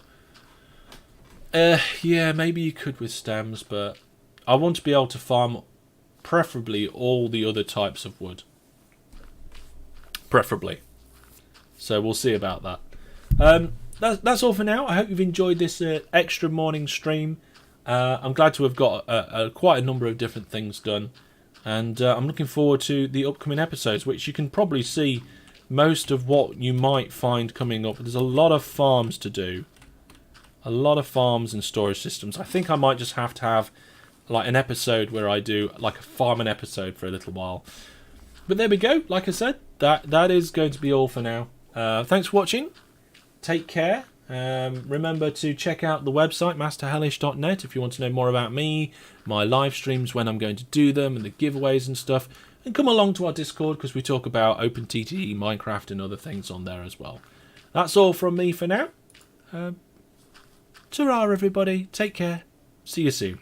Yeah, maybe you could with stems, but I want to be able to farm preferably all the other types of wood. Preferably. So we'll see about that. That's all for now. I hope you've enjoyed this extra morning stream. I'm glad to have got quite a number of different things done. And I'm looking forward to the upcoming episodes, which you can probably see most of what you might find coming up. There's a lot of farms to do. A lot of farms and storage systems. I think I might just have to have like an episode where I do like a farming episode for a little while. But there we go. Like I said, that is going to be all for now. Thanks for watching. Take care. Remember to check out the website masterhellish.net if you want to know more about me, my live streams, when I'm going to do them, and the giveaways and stuff. And come along to our Discord because we talk about OpenTTE, Minecraft and other things on there as well. That's all from me for now. Ta-ra everybody. Take care. See you soon.